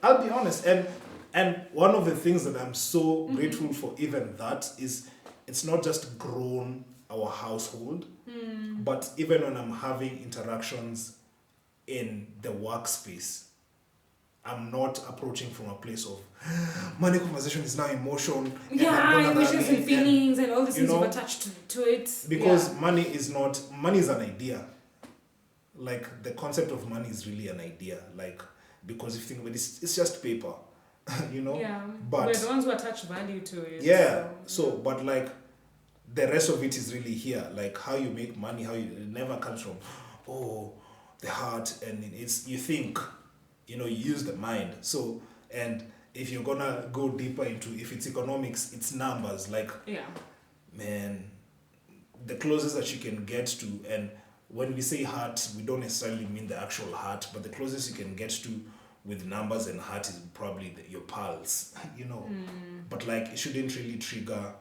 I'll be honest, and one of the things that I'm so grateful for even that is it's not just grown our household, but even when I'm having interactions in the workspace, I'm not approaching from a place of money conversation is now emotion. Yeah, emotions and feelings and all these things you've attached to it. Because money is an idea. Like the concept of money is really an idea. Like because if you think about it, it's just paper, Yeah. But we're the ones who attach value to it. Yeah. So but like the rest of it is really here. Like how you make money, it never comes from the heart, and it's you think, you use the mind. So and if you're gonna go deeper into if it's economics, it's numbers. Like man, the closest that you can get to, and when we say heart, we don't necessarily mean the actual heart, but the closest you can get to with numbers and heart is probably your pulse, But like it shouldn't really trigger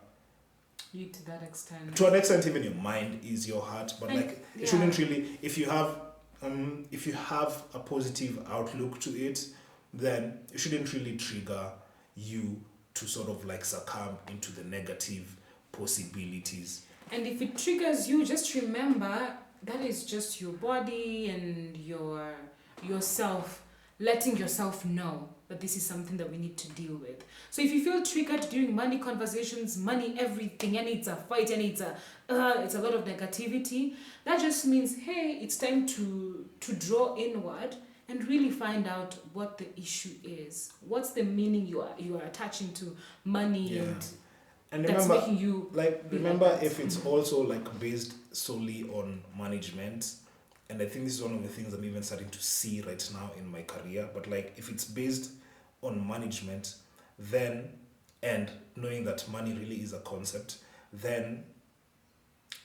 you to that extent. To an extent, even your mind is your heart, but like it shouldn't really. If you have a positive outlook to it, then it shouldn't really trigger you to sort of like succumb into the negative possibilities. And if it triggers you, just remember that is just your body and yourself letting yourself know that this is something that we need to deal with. So if you feel triggered during money conversations, money everything, and it's a fight, and it's a lot of negativity, that just means, hey, it's time to draw inward and really find out what the issue is. What's the meaning you are attaching to money, and that's remember, making you remember if it's also like based solely on management. And I think this is one of the things I'm even starting to see right now in my career. But like if it's based on management, then, and knowing that money really is a concept, then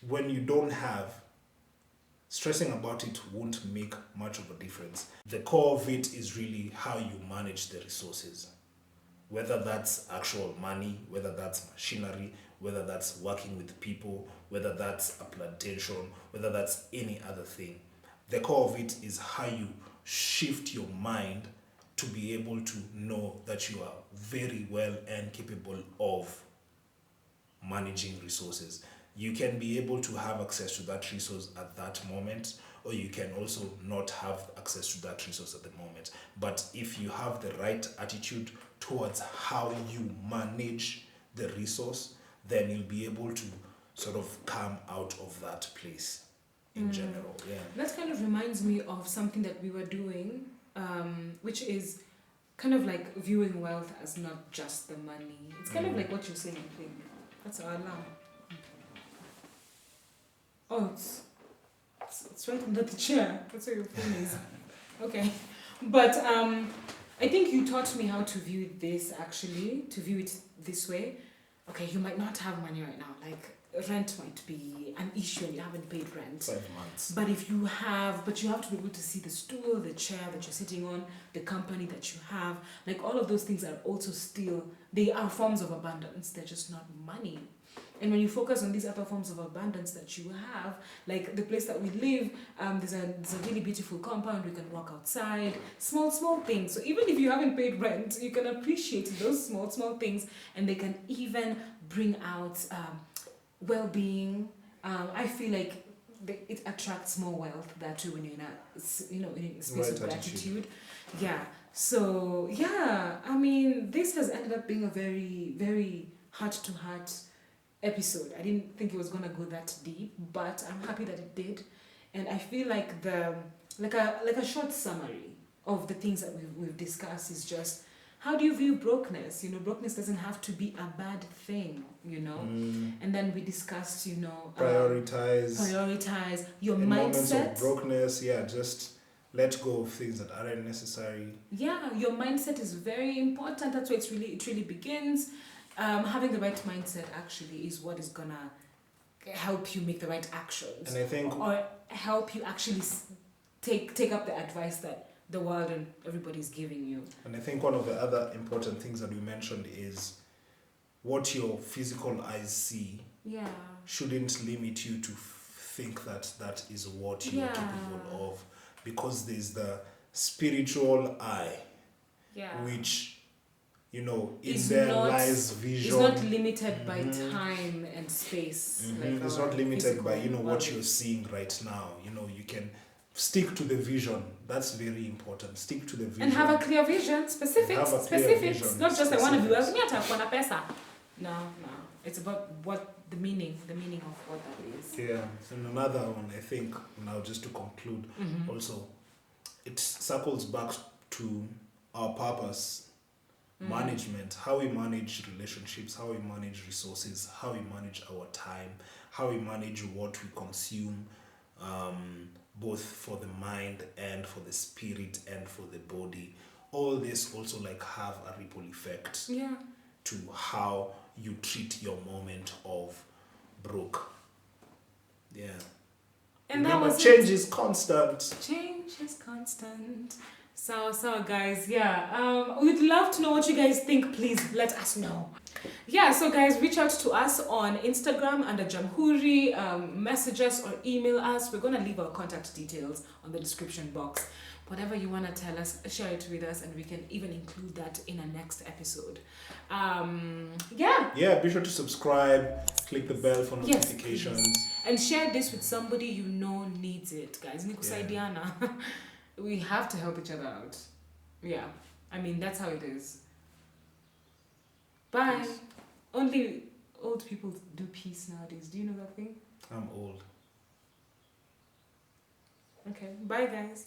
when you don't have, stressing about it won't make much of a difference. The core of it is really how you manage the resources. Whether that's actual money, whether that's machinery, whether that's working with people, whether that's a plantation, whether that's any other thing. The core of it is how you shift your mind to be able to know that you are very well and capable of managing resources. You can be able to have access to that resource at that moment, or you can also not have access to that resource at the moment. But if you have the right attitude towards how you manage the resource, then you'll be able to sort of come out of that place in general. Yeah. That kind of reminds me of something that we were doing, which is kind of like viewing wealth as not just the money. It's kind of like what you're saying, I think. That's our alarm. Oh, it's right under the chair. That's where your phone is. Okay. But I think you taught me how to view this actually, to view it this way. Okay, you might not have money right now. Like rent might be an issue and you haven't paid rent. 5 months. But you have to be able to see the stool, the chair that you're sitting on, the company that you have. Like all of those things are also still, they are forms of abundance. They're just not money. And when you focus on these other forms of abundance that you have, like the place that we live, there's a really beautiful compound. We can walk outside, small things. So even if you haven't paid rent, you can appreciate those small things, and they can even bring out well-being. I feel like it attracts more wealth that too when you're in a space of gratitude. Yeah. So yeah, I mean, this has ended up being a very, very heart-to-heart episode. I didn't think it was gonna go that deep, but I'm happy that it did. And I feel like like a short summary of the things that we've discussed is just, how do you view brokenness? Brokenness doesn't have to be a bad thing, And then we discussed, prioritize your in mindset. Moments of brokenness, just let go of things that aren't necessary. Yeah, your mindset is very important. That's where it really begins. Having the right mindset actually is what is gonna help you make the right actions, and I think, or help you actually take up the advice that the world and everybody's giving you. And I think one of the other important things that we mentioned is what your physical eyes see shouldn't limit you to think that is what you're capable of, because there's the spiritual eye, which in there lies vision. It's not limited by time and space. Like it's not limited by what you're seeing right now. You can stick to the vision. That's very important. Stick to the vision and have a clear vision. Specifics. Not just I want to be wealthy. No. It's about what the meaning of what that is. Yeah. And another one, I think, now just to conclude, also, it circles back to our purpose. Management, how we manage relationships, how we manage resources, how we manage our time, how we manage what we consume, both for the mind and for the spirit and for the body. All this also have a ripple effect to how you treat your moment of broke. Yeah. And that was change is constant. Change is constant. So guys, we'd love to know what you guys think. Please let us know. Yeah, so guys, reach out to us on Instagram under Jamhuri, message us or email us. We're gonna leave our contact details on the description box. Whatever you wanna tell us, share it with us, and we can even include that in a next episode. Be sure to subscribe, click the bell for notifications, and share this with somebody you know needs it, guys. Nikusaidiana. We have to help each other out. Yeah. I mean, that's how it is. Bye. Peace. Only old people do peace nowadays. Do you know that thing? I'm old. Okay. Bye, guys.